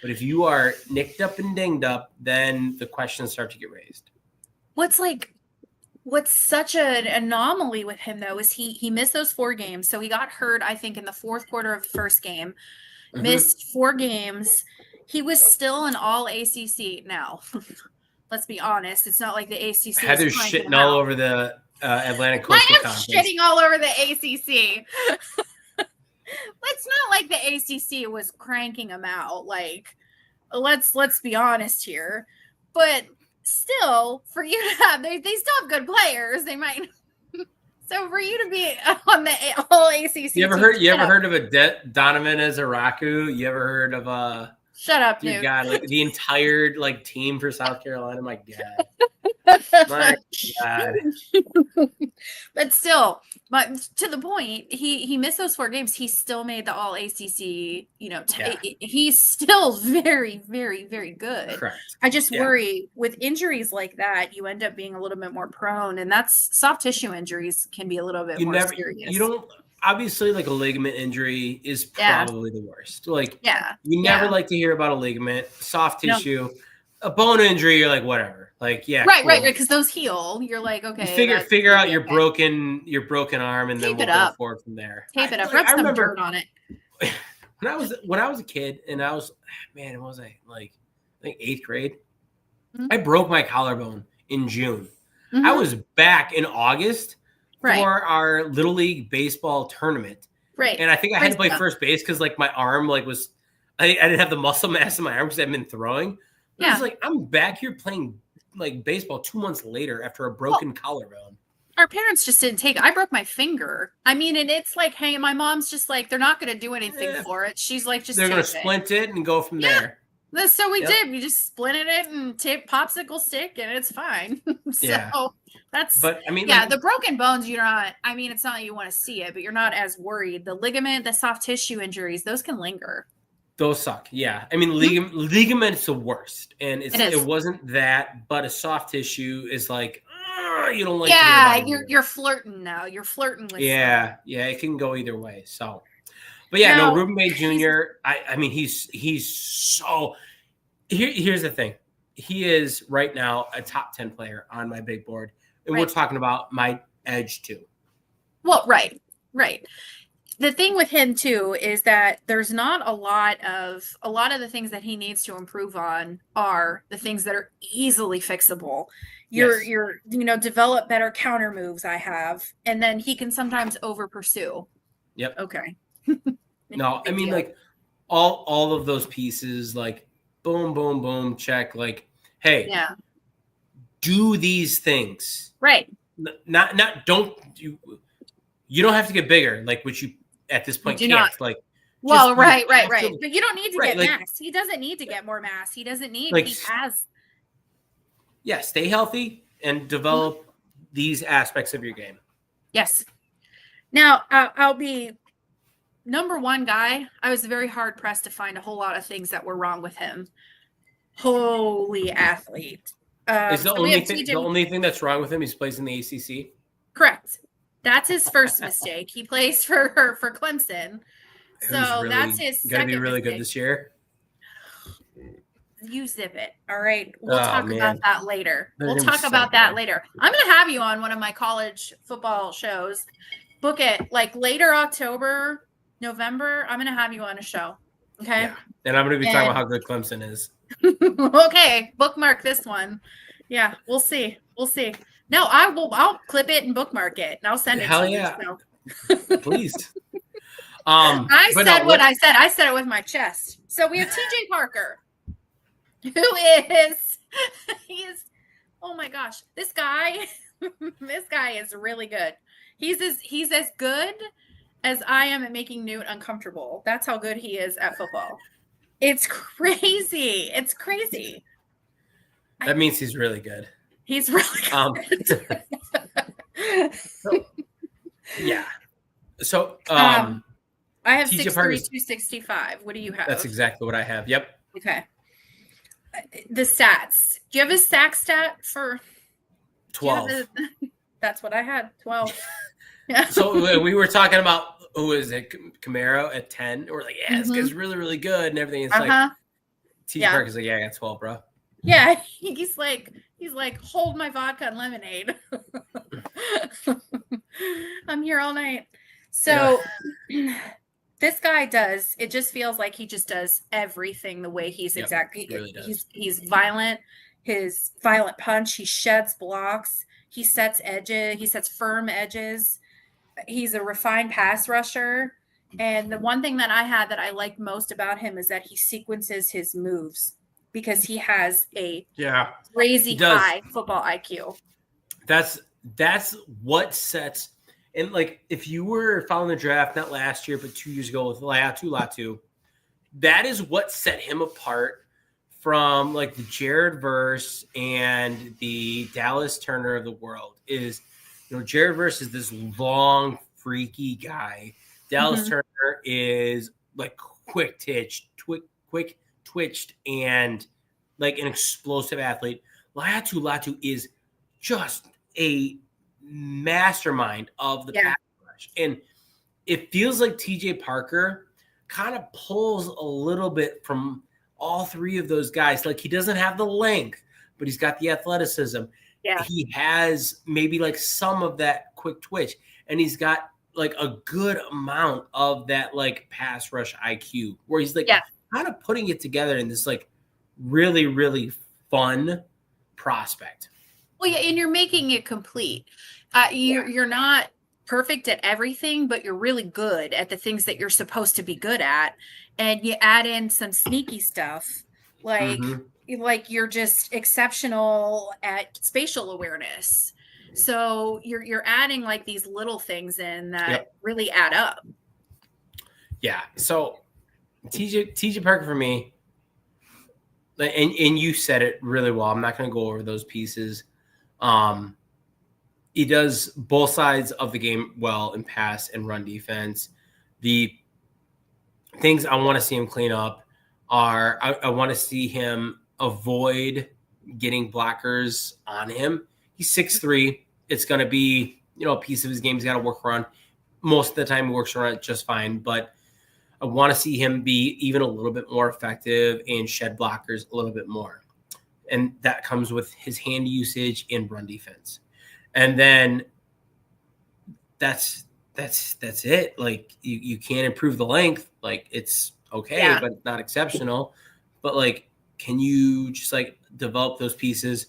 But if you are nicked up and dinged up, then the questions start to get raised. What's such an anomaly with him, though, is he missed those 4 games. So he got hurt, I think, in the 4th quarter of the first game, missed 4 games. He was still an all ACC now. Let's be honest. It's not like the ACC. Heather's shitting all over the Atlantic Coastal Conference. Shitting all over the ACC. It's not like the ACC was cranking him out. Like, let's be honest here. But still, for you to have, they still have good players. They might. So for you to be on the whole ACC, you ever heard of a Donovan Azaraku? You ever heard of a? Shut up, Newt. God, like the entire team for South Carolina. My God. My God. But still, to the point, he missed those 4 games. He still made the all ACC. He's still very, very, very good. Correct. I just worry with injuries like that, you end up being a little bit more prone, and that's soft tissue injuries can be a little bit more serious. You don't. Obviously, a ligament injury is probably the worst. You never like to hear about a ligament, soft tissue, a bone injury. You're like, whatever. Right, cool. right, because those heal. You're like, okay. You figure out your broken arm, and then we'll go forward from there. Tape it up. Rub some dirt on it. When I was a kid, and I was, man, what was I like? I think 8th grade. Mm-hmm. I broke my collarbone in June. Mm-hmm. I was back in August. For our Little League baseball tournament. Right. And I think I had to play first base because my arm was I didn't have the muscle mass in my arm because I've been throwing. But I was I'm back here playing baseball 2 months later after a broken collarbone. Our parents just didn't take it. I broke my finger. I mean, and it's like, hey, my mom's just they're not going to do anything for it. She's they're going to splint it and go from there. So we did. We just splinted it and taped popsicle stick, and it's fine. That's. But I mean, the broken bones. You're not. I mean, it's not that you want to see it, but you're not as worried. The ligament, the soft tissue injuries, those can linger. Those suck. Yeah, I mean, ligament's the worst, and it wasn't that, but a soft tissue is you don't like. Yeah, you're flirting now. You're flirting with. Yeah, it can go either way. So. But Ruben Bane Jr. I mean, he's so. Here's the thing, he is right now a top 10 player on my big board, and we're talking about my edge too. Well, right. The thing with him too is that there's not a lot of the things that he needs to improve on are the things that are easily fixable. You're develop better counter moves. I have, and then he can sometimes over pursue. Yep. Okay. No, I mean all of those pieces, boom, boom, boom, check. Hey, do these things. Right. Not don't you don't have to get bigger, which you at this point can't. Not. Right. But you don't need to get mass. He doesn't need to get more mass. He doesn't need. He has. Yeah, stay healthy and develop these aspects of your game. Yes. Now I'll be. Number one guy, I was very hard pressed to find a whole lot of things that were wrong with him. Holy athlete. Is the only thing that's wrong with him? He plays in the ACC. Correct. That's his first mistake. He plays for Clemson. Who's So that's really his going to be second really good mistake. this year? You zip it. All right. We'll Oh, talk about man. that later. They're We'll gonna be talk so about that good. later. I'm going to have you on one of my college football shows. Book it like later October, November. I'm going to have you on a show. Okay. Yeah. And I'm going to be talking about And how good Clemson is. okay, bookmark this one. Yeah, we'll see. We'll see. No, I'll clip it and bookmark it and I'll send it to Hell you. yeah. So Please. I But said no, what I said. I said it with my chest. So we have TJ Parker, who is he is oh my gosh, this guy is really good. He's as good as I am at making Newt uncomfortable. That's how good he is at football. It's crazy. It's crazy. that means he's really good. He's really good. Yeah. So I have TJ 6'3", Parker's 265. What do you have? that's exactly what I have. Yep. Okay. The stats. Do you have a sack stat for 12. That's what I had. 12. Yeah. So we were talking about who is it, Camaro at 10. We're like, yeah, this Mhm. guy's really, really good and everything. It's Uh-huh. like TJ Yeah. Parker's like, yeah, I got 12, bro. Yeah, he's like, hold my vodka and lemonade. I'm here all night. So this guy does, it just feels like he just does everything the way he's Yep, exactly. he really does. He's violent. His violent punch, he sheds blocks, he sets edges, he sets firm edges. He's a refined pass rusher. And the one thing that I had that I liked most about him is that he sequences his moves because he has a crazy high football IQ. That's what sets, and like if you were following the draft not last year but 2 years ago with Latu, that is what set him apart from like the Jared Verse and the Dallas Turner of the world. Is, you know, Jared Verse is this long freaky guy. Dallas Turner is like quick twitched and like an explosive athlete. Latu is just a mastermind of the pass rush. And it feels like TJ Parker kind of pulls a little bit from all three of those guys. Like he doesn't have the length, but he's got the athleticism. Yeah. He has maybe like some of that quick twitch, and he's got like a good amount of that like pass rush IQ where he's like kind of putting it together in this like really, really fun prospect. Well, yeah, and you're making it complete. You're not perfect at everything, but you're really good at the things that you're supposed to be good at. And you add in some sneaky stuff, like you're just exceptional at spatial awareness. So you're adding like these little things in that really add up. Yeah. So TJ Parker for me, and you said it really well. I'm not going to go over those pieces. He does both sides of the game well in pass and run defense. The things I want to see him clean up are I want to see him avoid getting blockers on him. He's 6'3". It's going to be, you know, a piece of his game he's got to work around. Most of the time he works around it just fine, but I want to see him be even a little bit more effective and shed blockers a little bit more. And that comes with his hand usage and run defense. And then that's it. Like you can't improve the length. Like it's okay, but not exceptional. But like, can you just like develop those pieces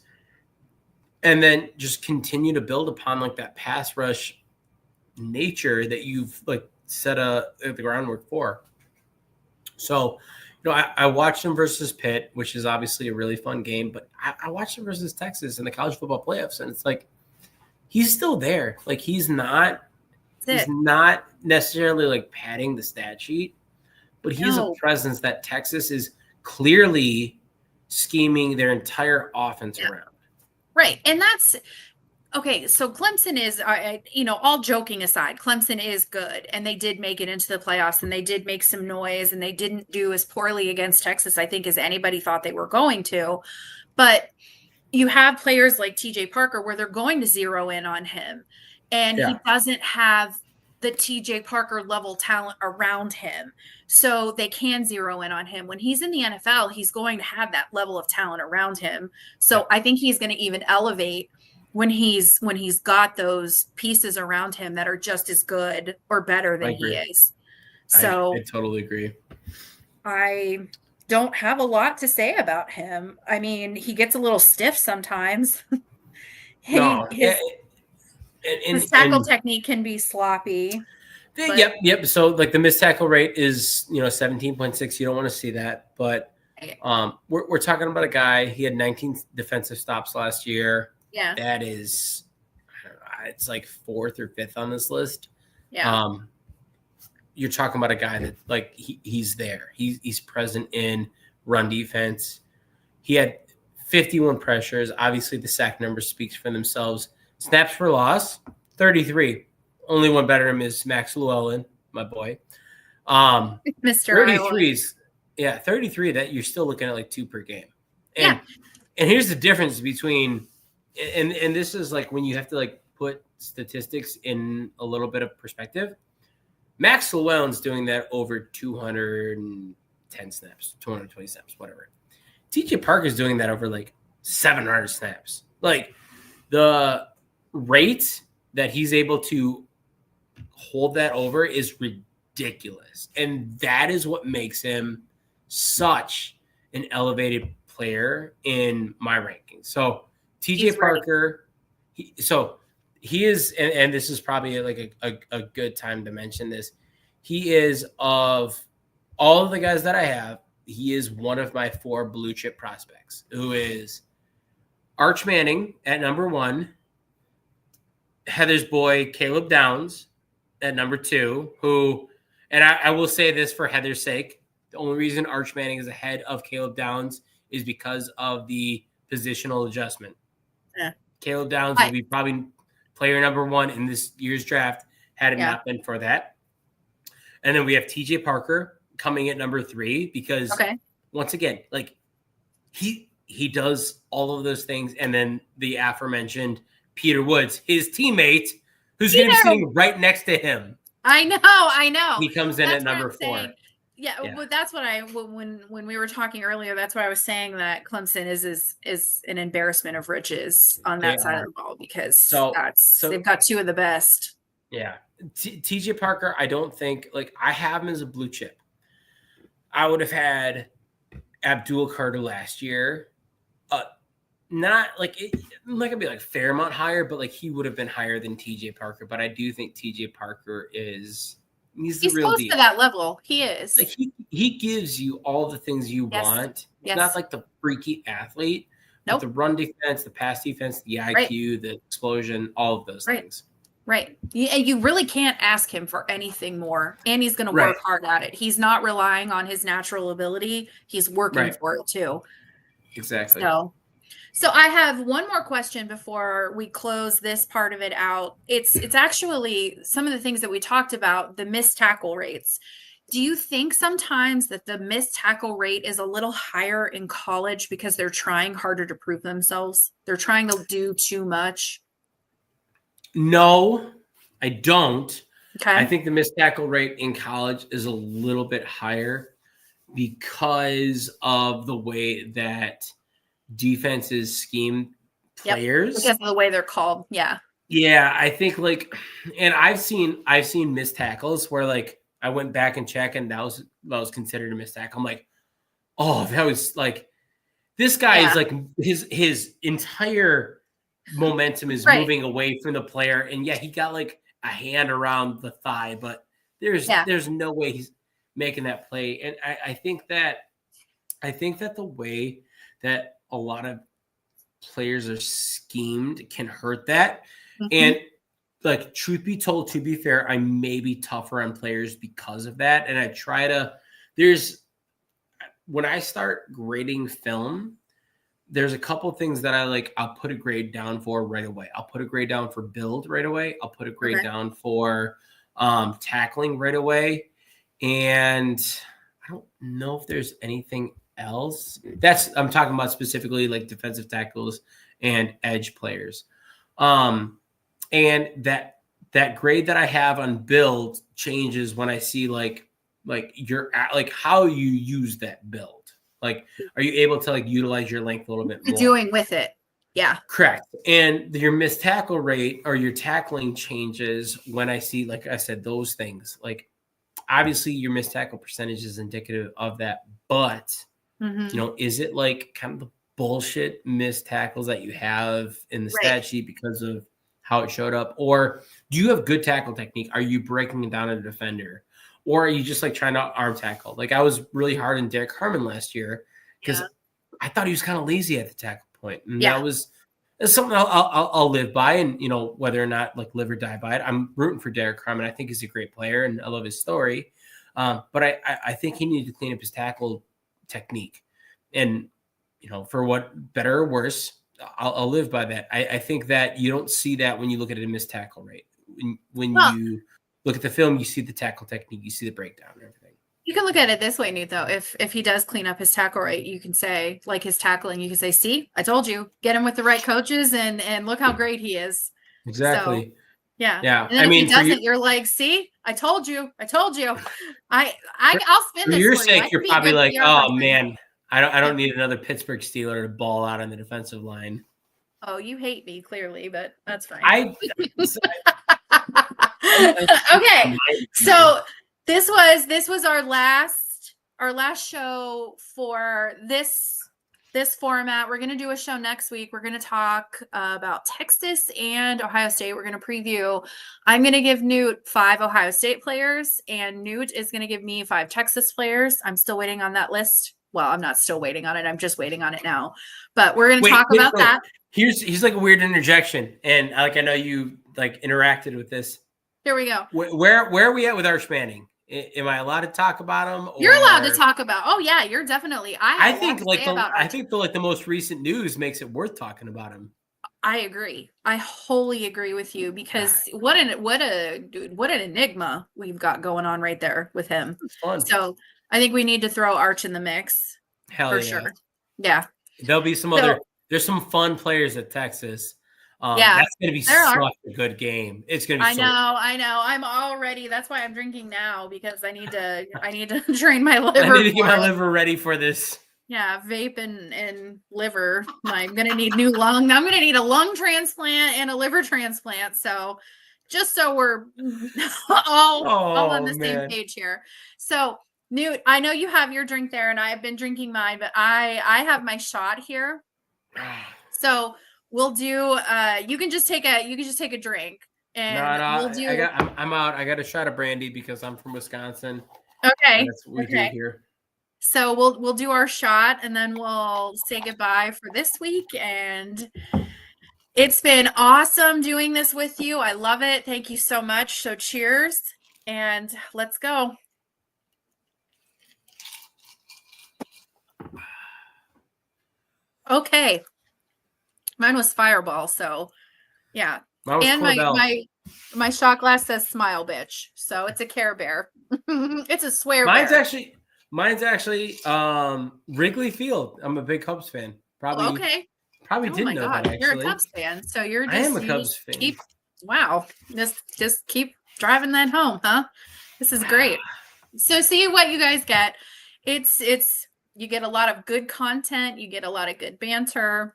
and then just continue to build upon like that pass rush nature that you've like set the groundwork for? So, you know, I watched him versus Pitt, which is obviously a really fun game, but I watched him versus Texas in the college football playoffs, and it's like he's still there. Like he's not necessarily like padding the stat sheet, but he's a presence that Texas is clearly scheming their entire offense around. Right. And that's okay. So Clemson is, you know, all joking aside, Clemson is good, and they did make it into the playoffs, and they did make some noise, and they didn't do as poorly against Texas, I think, as anybody thought they were going to. But you have players like TJ Parker where they're going to zero in on him. and Yeah. he doesn't have the TJ Parker level talent around him. So they can zero in on him. When he's in the NFL, he's going to have that level of talent around him. So I think he's going to even elevate when he's got those pieces around him that are just as good or better than he is. So I totally agree. I don't have a lot to say about him. I mean, he gets a little stiff sometimes. No, His tackle technique can be sloppy. Yep. So like the missed tackle rate is 17.6. You don't want to see that, but we're talking about a guy. He had 19 defensive stops last year. Yeah, that is, it's like 4th or 5th on this list. Yeah, you're talking about a guy that like he's there. He's present in run defense. He had 51 pressures. Obviously, the sack number speaks for themselves. Snaps for loss, 33. Only one better than him is Max Llewellyn, my boy. Mr. 33s, 33. That you're still looking at like 2 per game. And here's the difference between, and this is like when you have to like put statistics in a little bit of perspective. Max Llewellyn's doing that over 210 snaps, 220 snaps, whatever. TJ Parker's doing that over like 700 snaps. Like the rate that he's able to hold that over is ridiculous. And that is what makes him such an elevated player in my rankings. So TJ Parker, he is, and this is probably like a good time to mention this. He is, of all of the guys that I have, he is one of my 4 blue chip prospects, who is Arch Manning at number 1, Heather's boy Caleb Downs at number 2, who, and I will say this for Heather's sake, the only reason Arch Manning is ahead of Caleb Downs is because of the positional adjustment. Yeah. Caleb Downs will be probably player number 1 in this year's draft had it not been for that. And then we have TJ Parker coming at number 3 because once again, like he does all of those things. And then the aforementioned Peter Woods, his teammate, who's going to be sitting right next to him. I know. He comes in at number 4. Yeah, but that's what when we were talking earlier, that's what I was saying, that Clemson is an embarrassment of riches on that side of the ball, because they've got 2 of the best. Yeah. TJ Parker, I don't think, like, I have him as a blue chip. I would have had Abdul Carter last year. Not like it might be like fair amount higher, but like he would have been higher than TJ Parker. But I do think TJ Parker he's the real close deal. To that level. He is. Like he gives you all the things you want. He's not like the freaky athlete. Nope. The run defense, the pass defense, the IQ, the explosion, all of those things. Right. You really can't ask him for anything more. And he's going to work hard at it. He's not relying on his natural ability. He's working for it too. Exactly. So I have one more question before we close this part of it out. It's actually some of the things that we talked about, the missed tackle rates. Do you think sometimes that the missed tackle rate is a little higher in college because they're trying harder to prove themselves? They're trying to do too much? No, I don't. Okay. I think the missed tackle rate in college is a little bit higher because of the way that defenses scheme players. Because of the way they're called. Yeah. Yeah, I think like, and I've seen missed tackles where like I went back and checked, and that was considered a missed tackle. I'm like, oh, that was like, this guy is like his entire momentum is moving away from the player, and he got like a hand around the thigh, but there's no way he's making that play. And I think that the way that a lot of players are schemed can hurt that. And like, truth be told, to be fair, I may be tougher on players because of that. And I try to, when I start grading film, there's a couple things that I'll put a grade down for right away. I'll put a grade down for build right away. I'll put a grade down for tackling right away. And I don't know if there's anything else. I'm talking about specifically like defensive tackles and edge players. And that that grade that I have on build changes when I see like how you use that build. Like, are you able to like utilize your length a little bit more? Doing with it. Yeah. Correct. And your missed tackle rate or your tackling changes when I see, like I said, those things. Like, obviously your missed tackle percentage is indicative of that, but is it like kind of the bullshit missed tackles that you have in the stat sheet because of how it showed up? Or do you have good tackle technique? Are you breaking it down a defender? Or are you just like trying to arm tackle? Like, I was really hard on Derek Harmon last year because I thought he was kind of lazy at the tackle point. And that's something I'll live by. And, whether or not like live or die by it, I'm rooting for Derek Harmon. I think he's a great player and I love his story. But I think he needed to clean up his tackle technique. And, for what better or worse, I'll live by that. I think that you don't see that when you look at a missed tackle rate. When you look at the film, you see the tackle technique, you see the breakdown and everything. You can look at it this way, Newt, though. If he does clean up his tackle rate, you can say, like his tackling, you can say, see, I told you, get him with the right coaches and look how great he is. Exactly. So, yeah. Yeah. And then if he doesn't, you're like, see, I told you. I'll spin for this your for sake, you. You're probably like, oh man, I don't need another Pittsburgh Steeler to ball out on the defensive line. Oh, you hate me clearly, but that's fine. Okay. So this was our last show for this format. We're going to do a show next week. We're going to talk about Texas and Ohio State. We're going to preview. I'm going to give Newt 5 Ohio State players, and Newt is going to give me 5 Texas players. I'm still waiting on that list. Well, I'm not still waiting on it. I'm just waiting on it now. But we're going to talk about that. Here's like a weird interjection, and like I know you like interacted with this. Here we go. Where are we at with Arch Manning? Am I allowed to talk about him? You're allowed to talk about. Oh yeah, you're definitely. I think the most recent news makes it worth talking about him. I agree. I wholly agree with you because what an enigma we've got going on right there with him. It's fun. So I think we need to throw Arch in the mix. Hell for yeah. sure. Yeah. There'll be there's some fun players at Texas. That's going to be such a good game. It's going to be. I know. I'm already. That's why I'm drinking now because I need to drain my liver. I need to get my liver ready for this. Yeah, vape and liver. I'm going to need new lung. I'm going to need a lung transplant and a liver transplant. So, just so we're all on the same page here. So, Newt, I know you have your drink there, and I have been drinking mine, but I have my shot here. So. We'll do. You can just take a drink, and we'll do. I'm out. I got a shot of brandy because I'm from Wisconsin. Okay, that's what we do here. So we'll do our shot, and then we'll say goodbye for this week. And it's been awesome doing this with you. I love it. Thank you so much. So cheers, and let's go. Okay. Mine was Fireball, so yeah. And my shot glass says "Smile, bitch," so it's a Care Bear. It's a swear. Mine's actually Wrigley Field. I'm a big Cubs fan. Probably didn't know that. Actually, you're a Cubs fan, so you're just. I am a Cubs fan. Wow, just keep driving that home, huh? This is great. So see what you guys get. It's you get a lot of good content. You get a lot of good banter.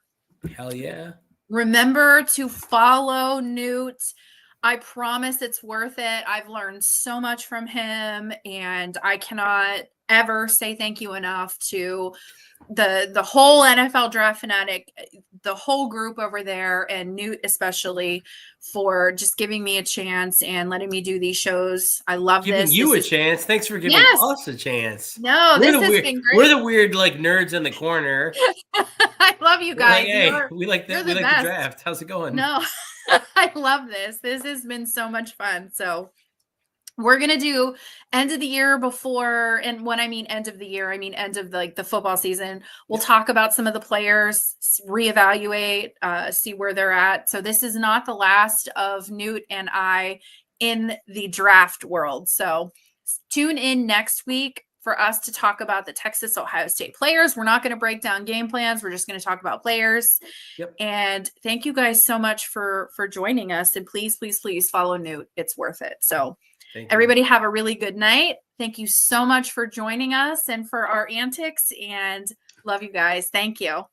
Hell yeah. Remember to follow Newt. I promise it's worth it. I've learned so much from him, and I cannot ever say thank you enough to the whole NFL Draft Fanatic, the whole group over there, and Newt especially for just giving me a chance and letting me do these shows. I love giving you a chance. Thanks for giving us a chance. No, this has been great. We're the weird like nerds in the corner. I love you guys. We like the draft. How's it going? No, I love this. This has been so much fun. So we're going to do end of the year before. And when I mean end of the year, I mean end of the football season. We'll talk about some of the players, reevaluate, see where they're at. So this is not the last of Newt and I in the draft world. So tune in next week for us to talk about the Texas Ohio State players. We're not going to break down game plans. We're just going to talk about players. Yep. And thank you guys so much for joining us. And please, please, please follow Newt. It's worth it. So everybody have a really good night. Thank you so much for joining us and for our antics, and love you guys. Thank you.